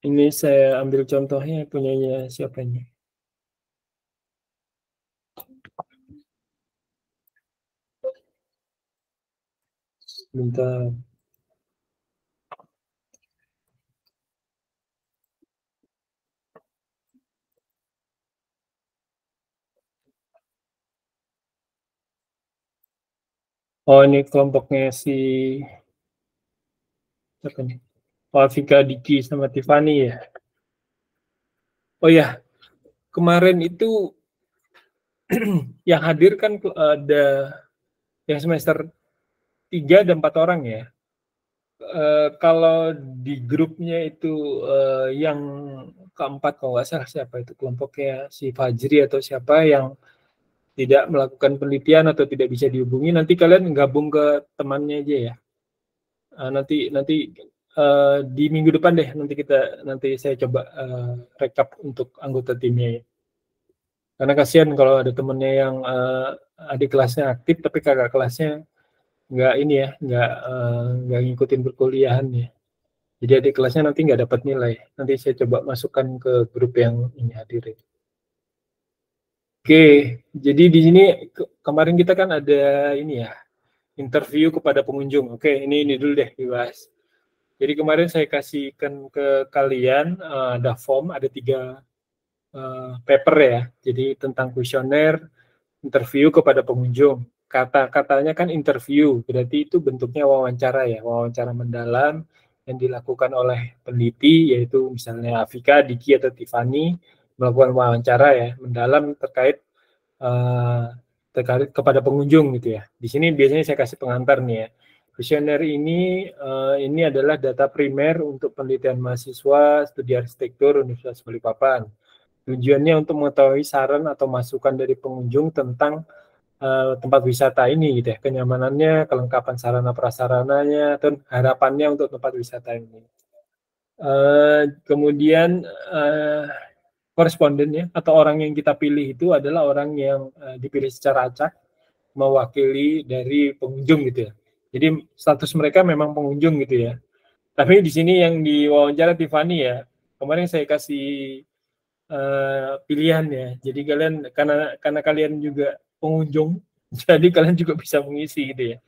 Ini saya ambil contohnya punyanya siapa ini? Bentar. Oh, ini kelompoknya si siapa nih? Oh, Vika, Diki, sama Tiffany ya. Oh ya, kemarin itu yang hadir kan ada yang semester 3 ada 4 orang ya. Kalau di grupnya itu yang keempat kalau nggak salah siapa itu kelompoknya si Fajri atau siapa yang tidak melakukan penelitian atau tidak bisa dihubungi, nanti kalian gabung ke temannya aja ya. Nanti di minggu depan deh nanti saya coba rekap untuk anggota timnya ya. Karena kasihan kalau ada temennya yang adik kelasnya aktif tapi kakak kelasnya nggak ini ya, nggak ngikutin perkuliahan ya. Jadi adik kelasnya nanti nggak dapat nilai. Nanti saya coba masukkan ke grup yang ini hadir. Oke, jadi di sini kemarin kita kan ada ini ya, interview kepada pengunjung. Oke, ini dulu deh dibahas. Jadi kemarin saya kasihkan ke kalian ada form, ada 3 paper ya. Jadi tentang kuesioner, interview kepada pengunjung. Kata-katanya kan interview, berarti itu bentuknya wawancara ya, wawancara mendalam yang dilakukan oleh peneliti, yaitu misalnya Afika, Diki, atau Tiffany, melakukan wawancara ya, mendalam terkait kepada pengunjung gitu ya. Di sini biasanya saya kasih pengantar nih ya. Kuesioner ini adalah data primer untuk penelitian mahasiswa studi arsitektur Universitas Balikpapan. Tujuannya untuk mengetahui saran atau masukan dari pengunjung tentang tempat wisata ini gitu ya, kenyamanannya, kelengkapan sarana prasarananya, dan harapannya untuk tempat wisata ini. Kemudian korespondennya atau orang yang kita pilih itu adalah orang yang dipilih secara acak mewakili dari pengunjung gitu ya. Jadi status mereka memang pengunjung gitu ya. Tapi di sini yang diwawancara Tiffany ya, kemarin saya kasih pilihan ya. Jadi kalian karena kalian juga pengunjung, jadi kalian juga bisa mengisi gitu ya.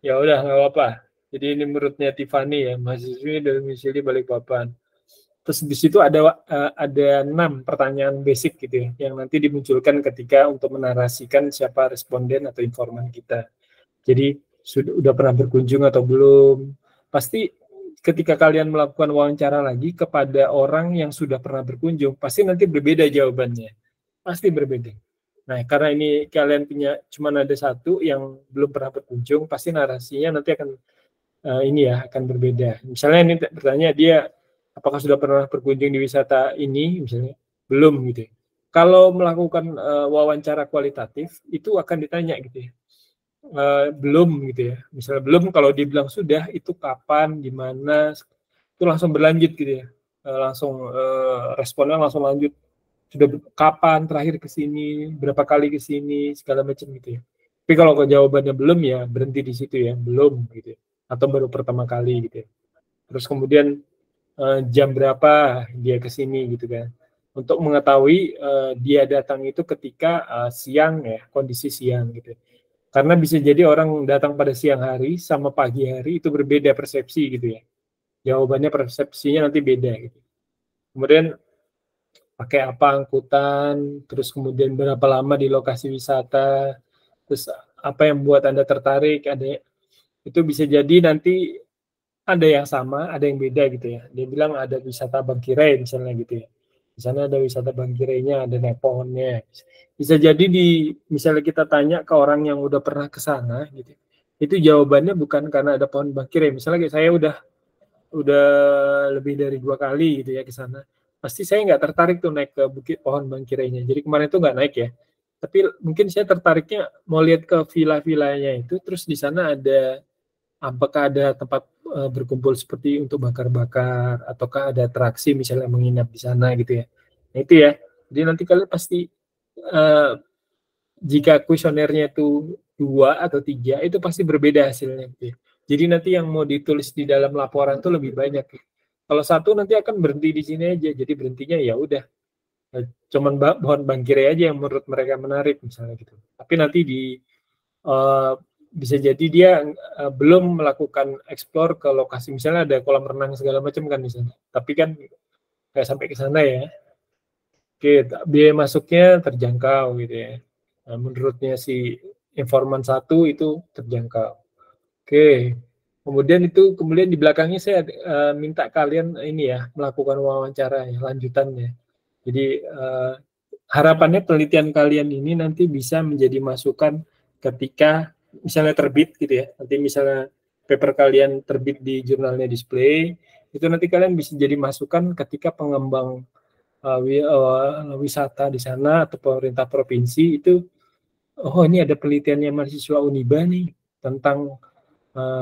Ya udah nggak apa-apa. Jadi ini menurutnya Tiffany ya, mahasiswi domisili Balikpapan. Terus di situ ada 6 pertanyaan basic gitu ya, yang nanti dimunculkan ketika untuk menarasikan siapa responden atau informan kita. Jadi sudah pernah berkunjung atau belum? Pasti ketika kalian melakukan wawancara lagi kepada orang yang sudah pernah berkunjung, pasti nanti berbeda jawabannya. Pasti berbeda. Nah, karena ini kalian punya cuma ada satu yang belum pernah berkunjung, pasti narasinya nanti akan ini ya, akan berbeda. Misalnya ini bertanya dia apakah sudah pernah berkunjung di wisata ini misalnya? Belum gitu ya. Kalau melakukan wawancara kualitatif itu akan ditanya gitu ya. Belum gitu ya. Misalnya belum, kalau dibilang sudah itu kapan, di mana, itu langsung berlanjut gitu ya. Langsung responnya langsung lanjut. Sudah kapan terakhir ke sini, berapa kali ke sini, segala macam gitu ya. Tapi kalau jawabannya belum ya berhenti di situ ya, belum gitu ya. Atau baru pertama kali gitu ya. Terus kemudian jam berapa dia ke sini gitu kan. untuk mengetahui dia datang itu ketika siang ya, kondisi siang gitu. Karena bisa jadi orang datang pada siang hari sama pagi hari itu berbeda persepsi gitu ya. Jawabannya persepsinya nanti beda gitu. Kemudian pakai apa angkutan, terus kemudian berapa lama di lokasi wisata, terus apa yang membuat Anda tertarik, ada itu bisa jadi nanti ada yang sama, ada yang beda gitu ya. Dia bilang ada wisata Bangkirai misalnya gitu ya. Di sana ada wisata Bangkirainya, ada naik pohonnya. Bisa jadi misalnya kita tanya ke orang yang udah pernah ke sana gitu. Itu jawabannya bukan karena ada pohon Bangkirai. Misalnya kayak saya udah lebih dari 2 kali gitu ya ke sana. Pasti saya nggak tertarik tuh naik ke bukit pohon Bangkirainya. Jadi kemarin tuh nggak naik ya. Tapi mungkin saya tertariknya mau lihat ke villa-villanya itu, terus di sana apakah ada tempat berkumpul seperti untuk bakar-bakar, ataukah ada atraksi misalnya menginap di sana gitu ya. Nah itu ya. Jadi nanti kalian pasti uh, jika kuesionernya itu 2 atau 3 itu pasti berbeda hasilnya gitu ya. Jadi nanti yang mau ditulis di dalam laporan itu lebih banyak. Kalau satu nanti akan berhenti di sini aja. Jadi berhentinya ya udah cuman pohon bangkire aja yang menurut mereka menarik misalnya gitu. Tapi nanti uh, bisa jadi dia belum melakukan explore ke lokasi, misalnya ada kolam renang segala macam kan di sana. Tapi kan nggak sampai ke sana ya. Oke, biaya masuknya terjangkau gitu ya. Nah, menurutnya si informan satu itu terjangkau. Oke, kemudian di belakangnya saya minta kalian ini ya melakukan wawancara ya lanjutannya. Jadi harapannya penelitian kalian ini nanti bisa menjadi masukan ketika misalnya terbit gitu ya. Nanti misalnya paper kalian terbit di jurnalnya Display, itu nanti kalian bisa jadi masukan ketika pengembang wisata di sana atau pemerintah provinsi itu, oh ini ada penelitiannya mahasiswa Uniba nih tentang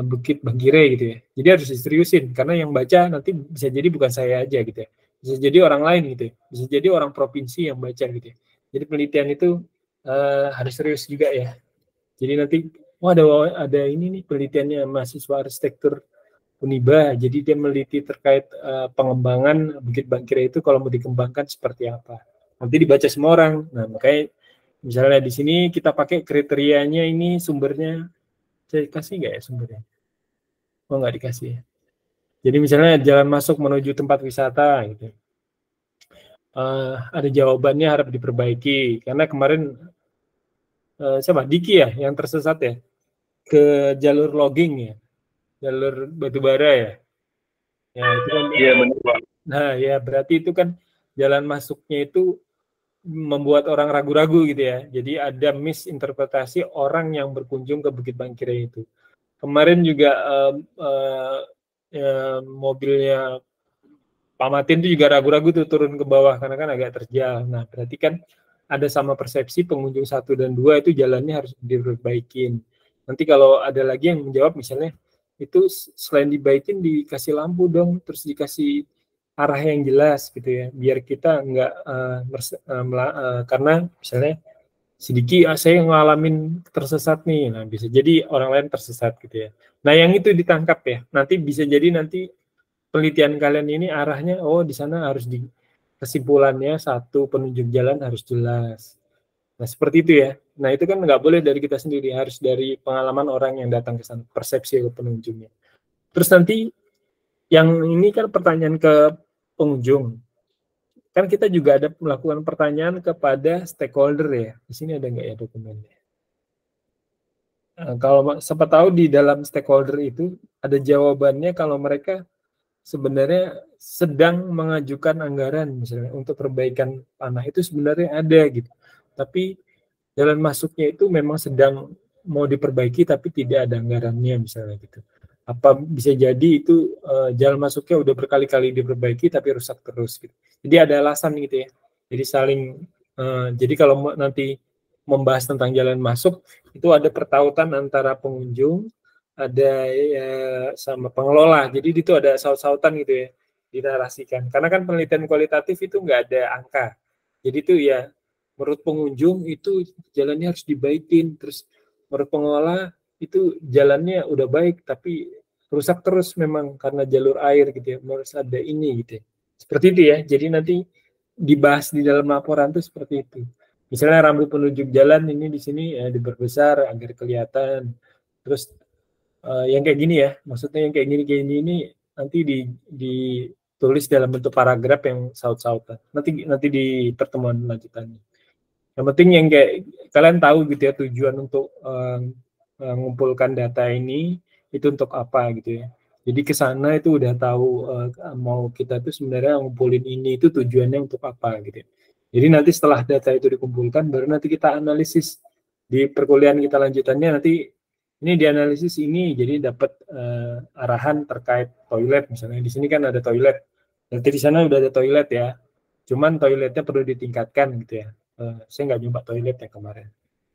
Bukit Bangkire gitu ya. Jadi harus diseriusin karena yang baca nanti bisa jadi bukan saya aja gitu ya. Bisa jadi orang lain gitu ya. Bisa jadi orang provinsi yang baca gitu ya. Jadi penelitian itu harus serius juga ya. Jadi nanti ada ini nih penelitiannya mahasiswa arsitektur Uniba. Jadi dia meliti terkait pengembangan Bukit Bangkire itu kalau mau dikembangkan seperti apa. Nanti dibaca semua orang. Nah, makanya misalnya di sini kita pakai kriterianya ini sumbernya. Saya kasih nggak ya sumbernya? Oh, nggak dikasih ya. Jadi misalnya jalan masuk menuju tempat wisata gitu. Ada jawabannya harap diperbaiki karena kemarin siapa Diki ya yang tersesat ya ke jalur logging ya, jalur batubara ya. Ya itu kan. Iya benar Pak. Nah ya berarti itu kan jalan masuknya itu membuat orang ragu-ragu gitu ya. Jadi ada misinterpretasi orang yang berkunjung ke Bukit Bangkire itu. Kemarin juga mobilnya Pak Matin itu juga ragu-ragu tuh turun ke bawah karena kan agak terjal. Nah, berarti kan ada sama persepsi pengunjung 1 dan 2 itu jalannya harus diperbaikin. Nanti kalau ada lagi yang menjawab misalnya itu selain dibaikin dikasih lampu dong, terus dikasih arah yang jelas gitu ya, biar kita nggak karena misalnya sedikit saya ngalamin tersesat nih, nah bisa jadi orang lain tersesat gitu ya. Nah yang itu ditangkap ya, nanti bisa jadi nanti penelitian kalian ini arahnya di sana harus di kesimpulannya satu penunjuk jalan harus jelas. Nah seperti itu ya. Nah itu kan nggak boleh dari kita sendiri, harus dari pengalaman orang yang datang ke sana, persepsi ke pengunjungnya. Terus nanti yang ini kan pertanyaan ke pengunjung. Kan kita juga ada melakukan pertanyaan kepada stakeholder ya. Di sini ada nggak ya dokumennya? Nah, kalau siapa tahu di dalam stakeholder itu ada jawabannya kalau mereka sebenarnya sedang mengajukan anggaran misalnya untuk perbaikan tanah itu sebenarnya ada gitu. Tapi jalan masuknya itu memang sedang mau diperbaiki tapi tidak ada anggarannya misalnya gitu. Apa bisa jadi itu jalan masuknya udah berkali-kali diperbaiki tapi rusak terus gitu. Jadi ada alasan gitu ya. Jadi jadi kalau nanti membahas tentang jalan masuk itu ada pertautan antara pengunjung ada sama pengelola. Jadi itu ada saut-sautan gitu ya dinarasikan. Karena kan penelitian kualitatif itu nggak ada angka. Jadi itu ya menurut pengunjung itu jalannya harus dibaikin. Terus menurut pengelola itu jalannya udah baik tapi rusak terus memang karena jalur air gitu ya. Harus ada ini gitu ya. Seperti itu ya. Jadi nanti dibahas di dalam laporan tuh seperti itu. Misalnya rambu penunjuk jalan ini di sini diperbesar agar kelihatan. Terus yang kayak gini ya, maksudnya yang kayak gini ini nanti ditulis dalam bentuk paragraf yang saut-sautan. Nanti di pertemuan lanjutannya. Yang penting yang kayak kalian tahu gitu ya tujuan untuk mengumpulkan data ini itu untuk apa gitu ya. Jadi ke sana itu udah tahu mau kita tuh sebenarnya ngumpulin ini itu tujuannya untuk apa gitu ya. Jadi nanti setelah data itu dikumpulkan baru nanti kita analisis di perkuliahan kita lanjutannya nanti ini dianalisis ini jadi dapat arahan terkait toilet misalnya di sini kan ada toilet. Nanti di sana udah ada toilet ya. Cuman toiletnya perlu ditingkatkan gitu ya. Saya nggak nyoba toilet ya kemarin.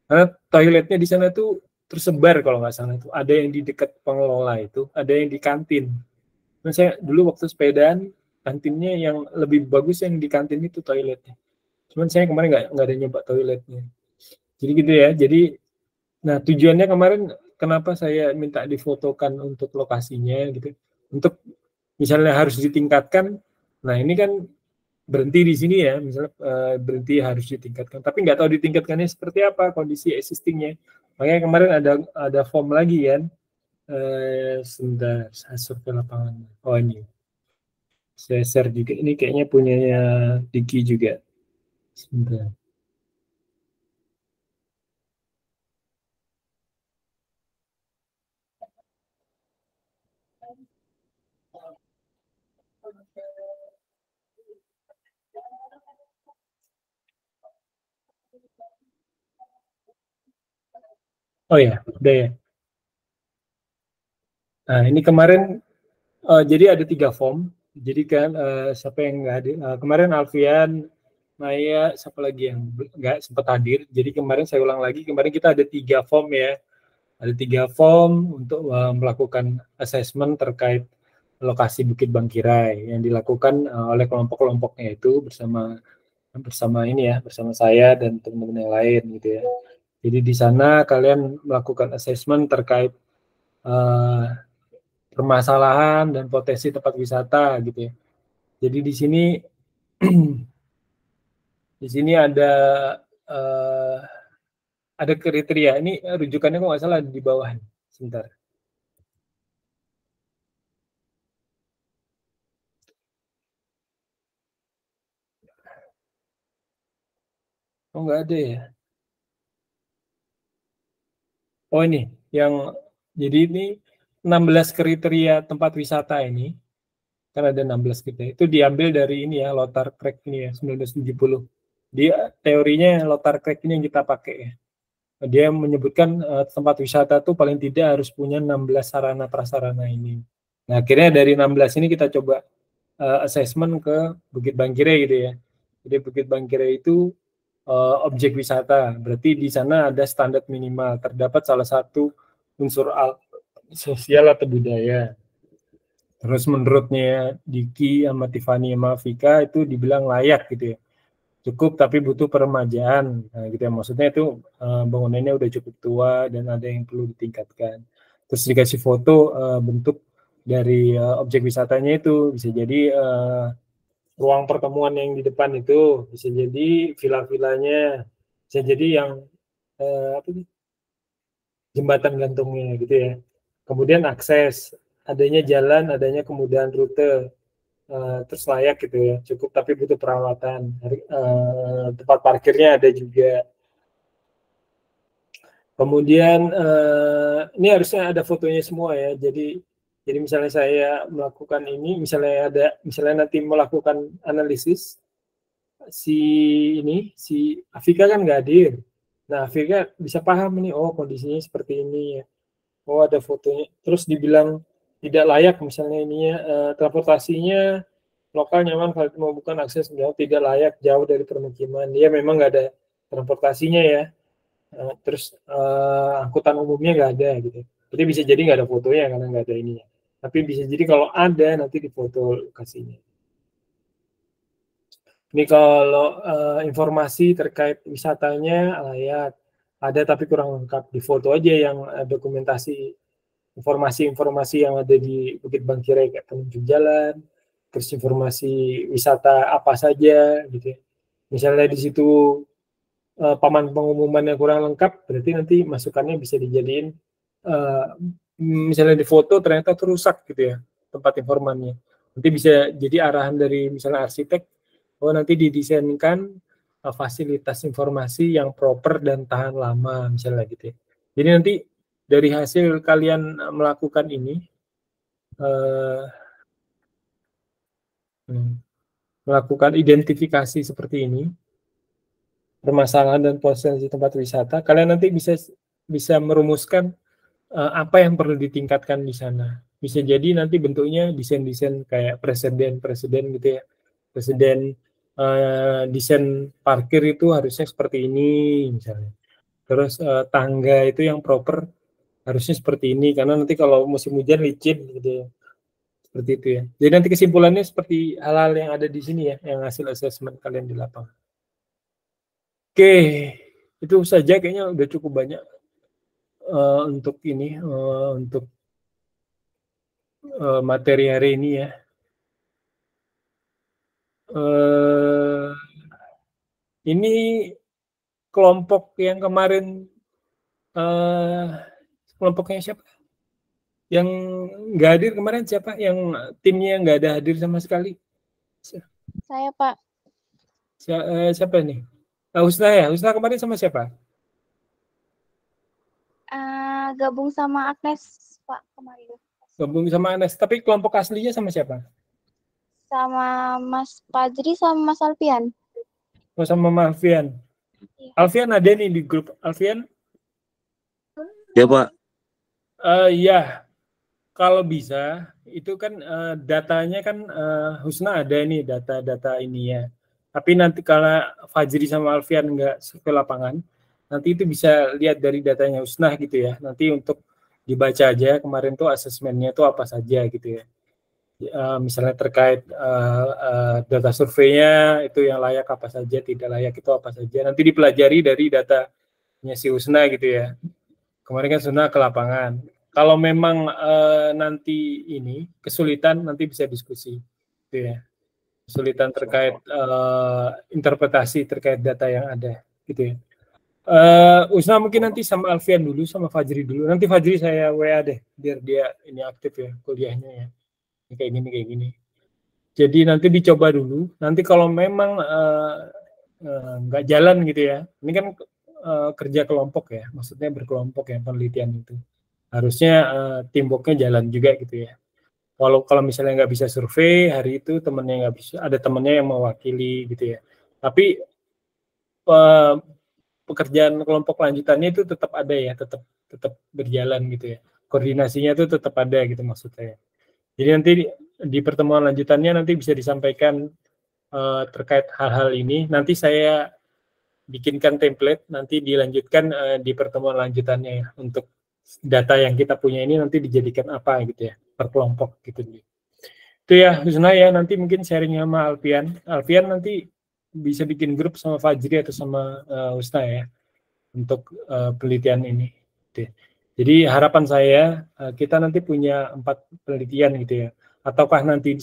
Karena toiletnya di sana tuh tersebar kalau nggak salah tuh. Ada yang di dekat pengelola itu, ada yang di kantin. Nah, saya dulu waktu sepedaan, kantinnya yang lebih bagus yang di kantin itu toiletnya. Cuman saya kemarin nggak ada nyoba toiletnya. Jadi gitu ya. Jadi, nah tujuannya kemarin kenapa saya minta difotokan untuk lokasinya gitu. Untuk misalnya harus ditingkatkan. Nah ini kan berhenti di sini ya, misalnya berhenti harus ditingkatkan, tapi nggak tahu ditingkatkannya seperti apa kondisi existingnya. Makanya kemarin ada form lagi kan, sebentar saya survei lapangan. Oh ini, saya share juga. Ini kayaknya punyanya Diki juga. Sebentar. Oh ya, udah ya. Nah ini kemarin jadi ada 3 form. Jadi kan siapa yang nggak hadir? Kemarin Alfian, Maya, siapa lagi yang nggak sempat hadir. Jadi kemarin saya ulang lagi. Kemarin kita ada 3 form ya. Ada 3 form untuk melakukan assessment terkait lokasi Bukit Bangkirai yang dilakukan oleh kelompok-kelompoknya itu bersama ini ya, bersama saya dan teman-teman yang lain gitu ya. Jadi di sana kalian melakukan assessment terkait permasalahan dan potensi tempat wisata gitu ya. Jadi di sini ada kriteria. Ini rujukannya kok nggak salah di bawah. Sebentar. Oh nggak ada ya. Oh ini yang jadi ini 16 kriteria tempat wisata ini kan ada 16 kriteria itu diambil dari ini ya Lothar Craig ini ya 1970. Dia teorinya Lothar Craig ini yang kita pakai ya. Dia menyebutkan tempat wisata tuh paling tidak harus punya 16 sarana prasarana ini. Nah, akhirnya dari 16 ini kita coba assessment ke Bukit Bangkirai gitu ya. Jadi Bukit Bangkirai itu objek wisata. Berarti di sana ada standar minimal. Terdapat salah satu unsur sosial atau budaya. Terus menurutnya Diki sama Tiffany sama Vika itu dibilang layak gitu ya. Cukup tapi butuh peremajaan. Nah, gitu ya. Maksudnya itu bangunannya udah cukup tua dan ada yang perlu ditingkatkan. Terus dikasih foto bentuk dari objek wisatanya itu bisa jadi ruang pertemuan yang di depan itu bisa jadi villa-villanya, bisa jadi yang apa sih, jembatan gantungnya gitu ya. Kemudian akses, adanya jalan, adanya kemudahan rute, terus layak gitu ya, cukup tapi butuh perawatan. Tempat parkirnya ada juga. Kemudian ini harusnya ada fotonya semua ya. Jadi misalnya saya melakukan ini, misalnya nanti melakukan analisis si Afika kan nggak hadir. Nah, Afika bisa paham nih, oh kondisinya seperti ini ya. Oh ada fotonya. Terus dibilang tidak layak misalnya ininya transportasinya lokal nyaman valid mau bukan akses jauh tidak layak jauh dari permukiman. Dia memang nggak ada transportasinya ya. Terus angkutan umumnya nggak ada gitu. Jadi bisa jadi nggak ada fotonya karena nggak ada ininya. Tapi bisa jadi kalau ada nanti di foto lokasinya. Ini kalau informasi terkait wisatanya layak ada tapi kurang lengkap di foto aja yang dokumentasi informasi-informasi yang ada di Bukit Bangkirai kayak penunjuk jalan, terus informasi wisata apa saja gitu ya. Misalnya di situ paman pengumumannya kurang lengkap, berarti nanti masukannya bisa dijadiin misalnya di foto ternyata terusak gitu ya tempat informannya. Nanti bisa jadi arahan dari misalnya arsitek, oh nanti didesainkan fasilitas informasi yang proper dan tahan lama misalnya gitu ya. Jadi nanti dari hasil kalian melakukan ini, melakukan identifikasi seperti ini, permasalahan dan potensi tempat wisata, kalian nanti bisa merumuskan apa yang perlu ditingkatkan di sana. Bisa jadi nanti bentuknya desain-desain kayak presiden gitu ya. Presiden desain parkir itu harusnya seperti ini misalnya. Terus tangga itu yang proper harusnya seperti ini karena nanti kalau musim hujan licin gitu ya. Seperti itu ya. Jadi nanti kesimpulannya seperti hal-hal yang ada di sini ya, yang hasil assessment kalian di lapangan. Oke, itu saja kayaknya udah cukup banyak untuk ini, untuk materi hari ini ya. Ini kelompok yang kemarin, kelompoknya siapa? Yang nggak hadir kemarin siapa? Yang timnya nggak ada hadir sama sekali? Saya, Pak. Siapa nih? Husna ya? Husna kemarin sama siapa? Gabung sama Agnes, Pak, kemarin. Gabung sama Anes. Tapi kelompok aslinya sama siapa? Sama Mas Fajri sama Mas Alfian. Oh, sama Alfian. Iya. Alfian ada nih di grup. Alfian? Ya, Pak. Iya. Kalau bisa, itu kan datanya kan Husna ada nih data-data ini ya. Tapi nanti kalau Fajri sama Alfian nggak survei lapangan, nanti itu bisa lihat dari datanya Husna gitu ya. Nanti untuk dibaca aja kemarin tuh asesmennya tuh apa saja gitu ya. Misalnya terkait data surveinya itu yang layak apa saja, tidak layak itu apa saja. Nanti dipelajari dari datanya si Husna gitu ya. Kemarin kan Husna ke lapangan. Kalau memang nanti ini kesulitan, nanti bisa diskusi, gitu ya. Kesulitan terkait interpretasi terkait data yang ada, gitu ya. Usna mungkin nanti sama Alfian dulu, sama Fajri dulu. Nanti Fajri saya WA deh, biar dia ini aktif ya kuliahnya ya. Kayak gini, kayak gini. Jadi nanti dicoba dulu. Nanti kalau memang nggak jalan gitu ya. Ini kan kerja kelompok ya, maksudnya berkelompok ya penelitian itu. Harusnya teamworknya jalan juga gitu ya. Walau kalau misalnya nggak bisa survei hari itu temennya nggak bisa, ada temennya yang mewakili gitu ya. Tapi pekerjaan kelompok lanjutannya itu tetap ada ya, tetap berjalan gitu ya. Koordinasinya itu tetap ada gitu maksud saya. Jadi nanti di pertemuan lanjutannya nanti bisa disampaikan terkait hal-hal ini. Nanti saya bikinkan template, nanti dilanjutkan di pertemuan lanjutannya ya, untuk data yang kita punya ini nanti dijadikan apa gitu ya, per kelompok gitu. Itu ya Husna ya, nanti mungkin sharing sama Alfian. Alfian nanti bisa bikin grup sama Fajri atau sama Husna ya, untuk penelitian ini. Gitu. Jadi harapan saya kita nanti punya 4 penelitian gitu ya. Ataukah nanti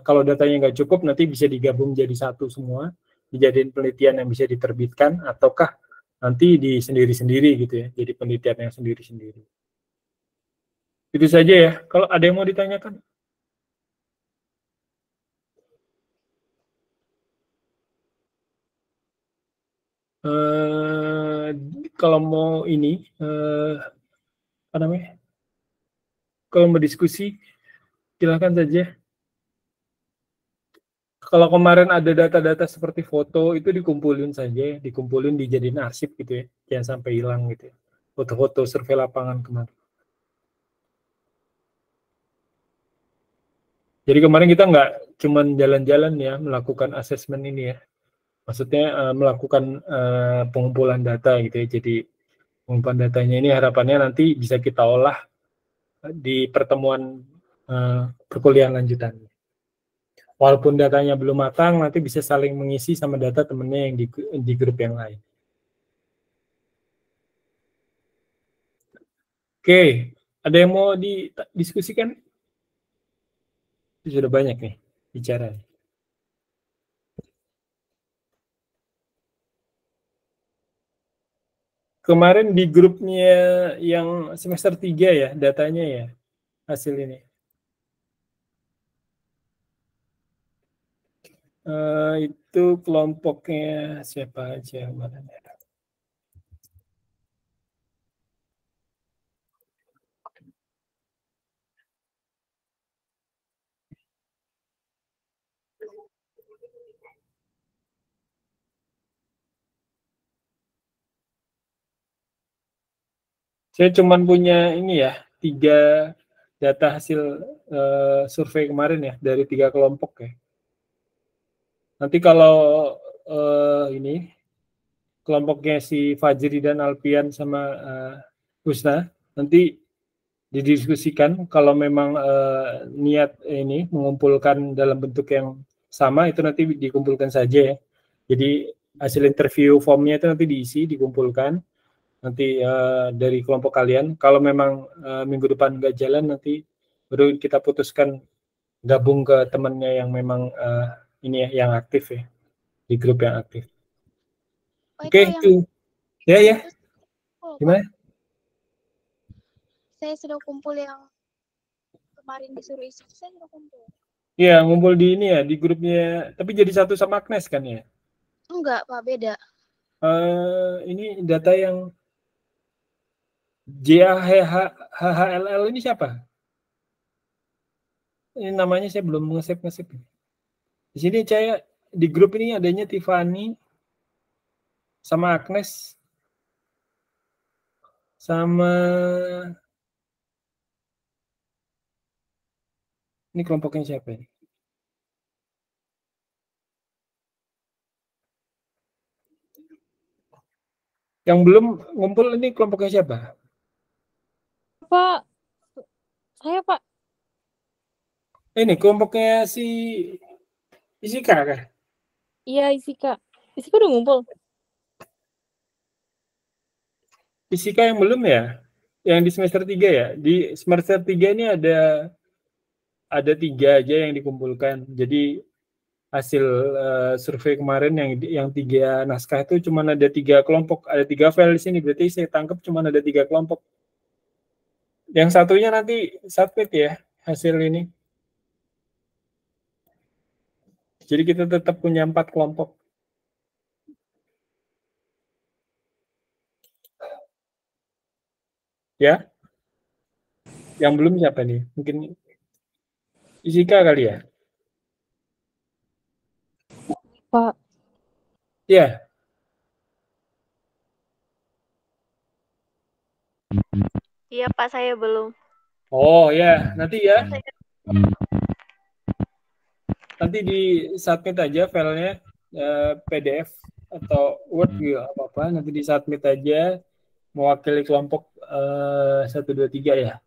kalau datanya nggak cukup nanti bisa digabung jadi satu semua, dijadiin penelitian yang bisa diterbitkan, ataukah nanti di sendiri-sendiri gitu ya, jadi penelitian yang sendiri-sendiri. Itu saja ya. Kalau ada yang mau ditanyakan? Kalau mau ini, apa namanya? Kalau mau diskusi, silakan saja. Kalau kemarin ada data-data seperti foto itu dikumpulin saja, dikumpulin dijadiin arsip gitu ya, jangan sampai hilang gitu ya. Foto-foto survei lapangan kemarin. Jadi kemarin kita nggak cuma jalan-jalan ya melakukan asesmen ini ya, maksudnya melakukan pengumpulan data gitu ya. Jadi pengumpulan datanya ini harapannya nanti bisa kita olah di pertemuan perkuliahan lanjutannya. Walaupun datanya belum matang, nanti bisa saling mengisi sama data temennya yang di grup yang lain. Oke, ada yang mau didiskusikan? Itu sudah banyak nih. bicara. Kemarin di grupnya yang semester 3 ya, datanya ya, hasil ini. Itu kelompoknya siapa aja kemarin ya? Saya cuma punya ini ya, 3 data hasil survei kemarin ya, dari 3 kelompok ya. Nanti kalau ini kelompoknya si Fajri dan Alpian sama Husna, nanti didiskusikan kalau memang niat ini mengumpulkan dalam bentuk yang sama, itu nanti dikumpulkan saja ya. Jadi hasil interview formnya itu nanti diisi, dikumpulkan nanti dari kelompok kalian. Kalau memang minggu depan nggak jalan, nanti baru kita putuskan gabung ke temannya yang memang ini ya, yang aktif ya, di grup yang aktif. Oke, itu ya. Gimana? Saya sudah kumpul yang kemarin disuruh isi, saya sudah kumpul. Iya, ngumpul di ini ya, di grupnya. Tapi jadi satu sama Agnes kan ya? Enggak, Pak, beda. Ini data yang JAHHLL ini siapa? Ini namanya saya belum nge-save. Di sini saya di grup ini adanya Tiffany sama Agnes sama ini kelompoknya siapa ini? Yang belum ngumpul ini kelompoknya siapa? Pak, saya Pak. Ini kelompoknya si Isika kah? Iya, Isika. Isika udah ngumpul. Isika yang belum ya? Yang di semester 3 ya? Di semester 3 ini ada 3 aja yang dikumpulkan. Jadi hasil survei kemarin yang 3 naskah itu cuma ada 3 kelompok, ada 3 file di sini. Berarti saya tangkap cuma ada 3 kelompok. Yang satunya nanti submit ya hasil ini. Jadi kita tetap punya 4 kelompok. Ya. Yang belum siapa nih? Mungkin Isika kali ya? Pak. Ya. Iya, Pak, saya belum. Oh ya, nanti ya. Nanti di submit aja filenya PDF atau Word juga apa-apa. Nanti di submit aja mewakili kelompok 1, 2, 3 ya.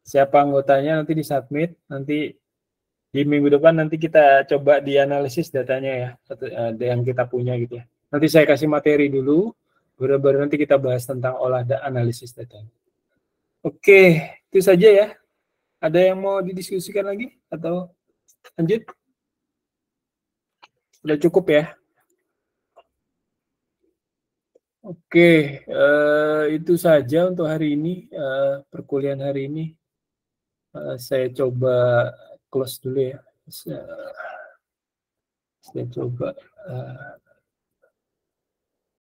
Siapa anggotanya nanti di submit. Nanti di minggu depan nanti kita coba dianalisis datanya ya, yang kita punya gitu ya. Nanti saya kasih materi dulu, baru nanti kita bahas tentang analisis datanya. Oke, itu saja ya. Ada yang mau didiskusikan lagi atau lanjut? Sudah cukup ya. Oke, itu saja untuk hari ini, perkuliahan hari ini. Saya coba close dulu ya. Saya coba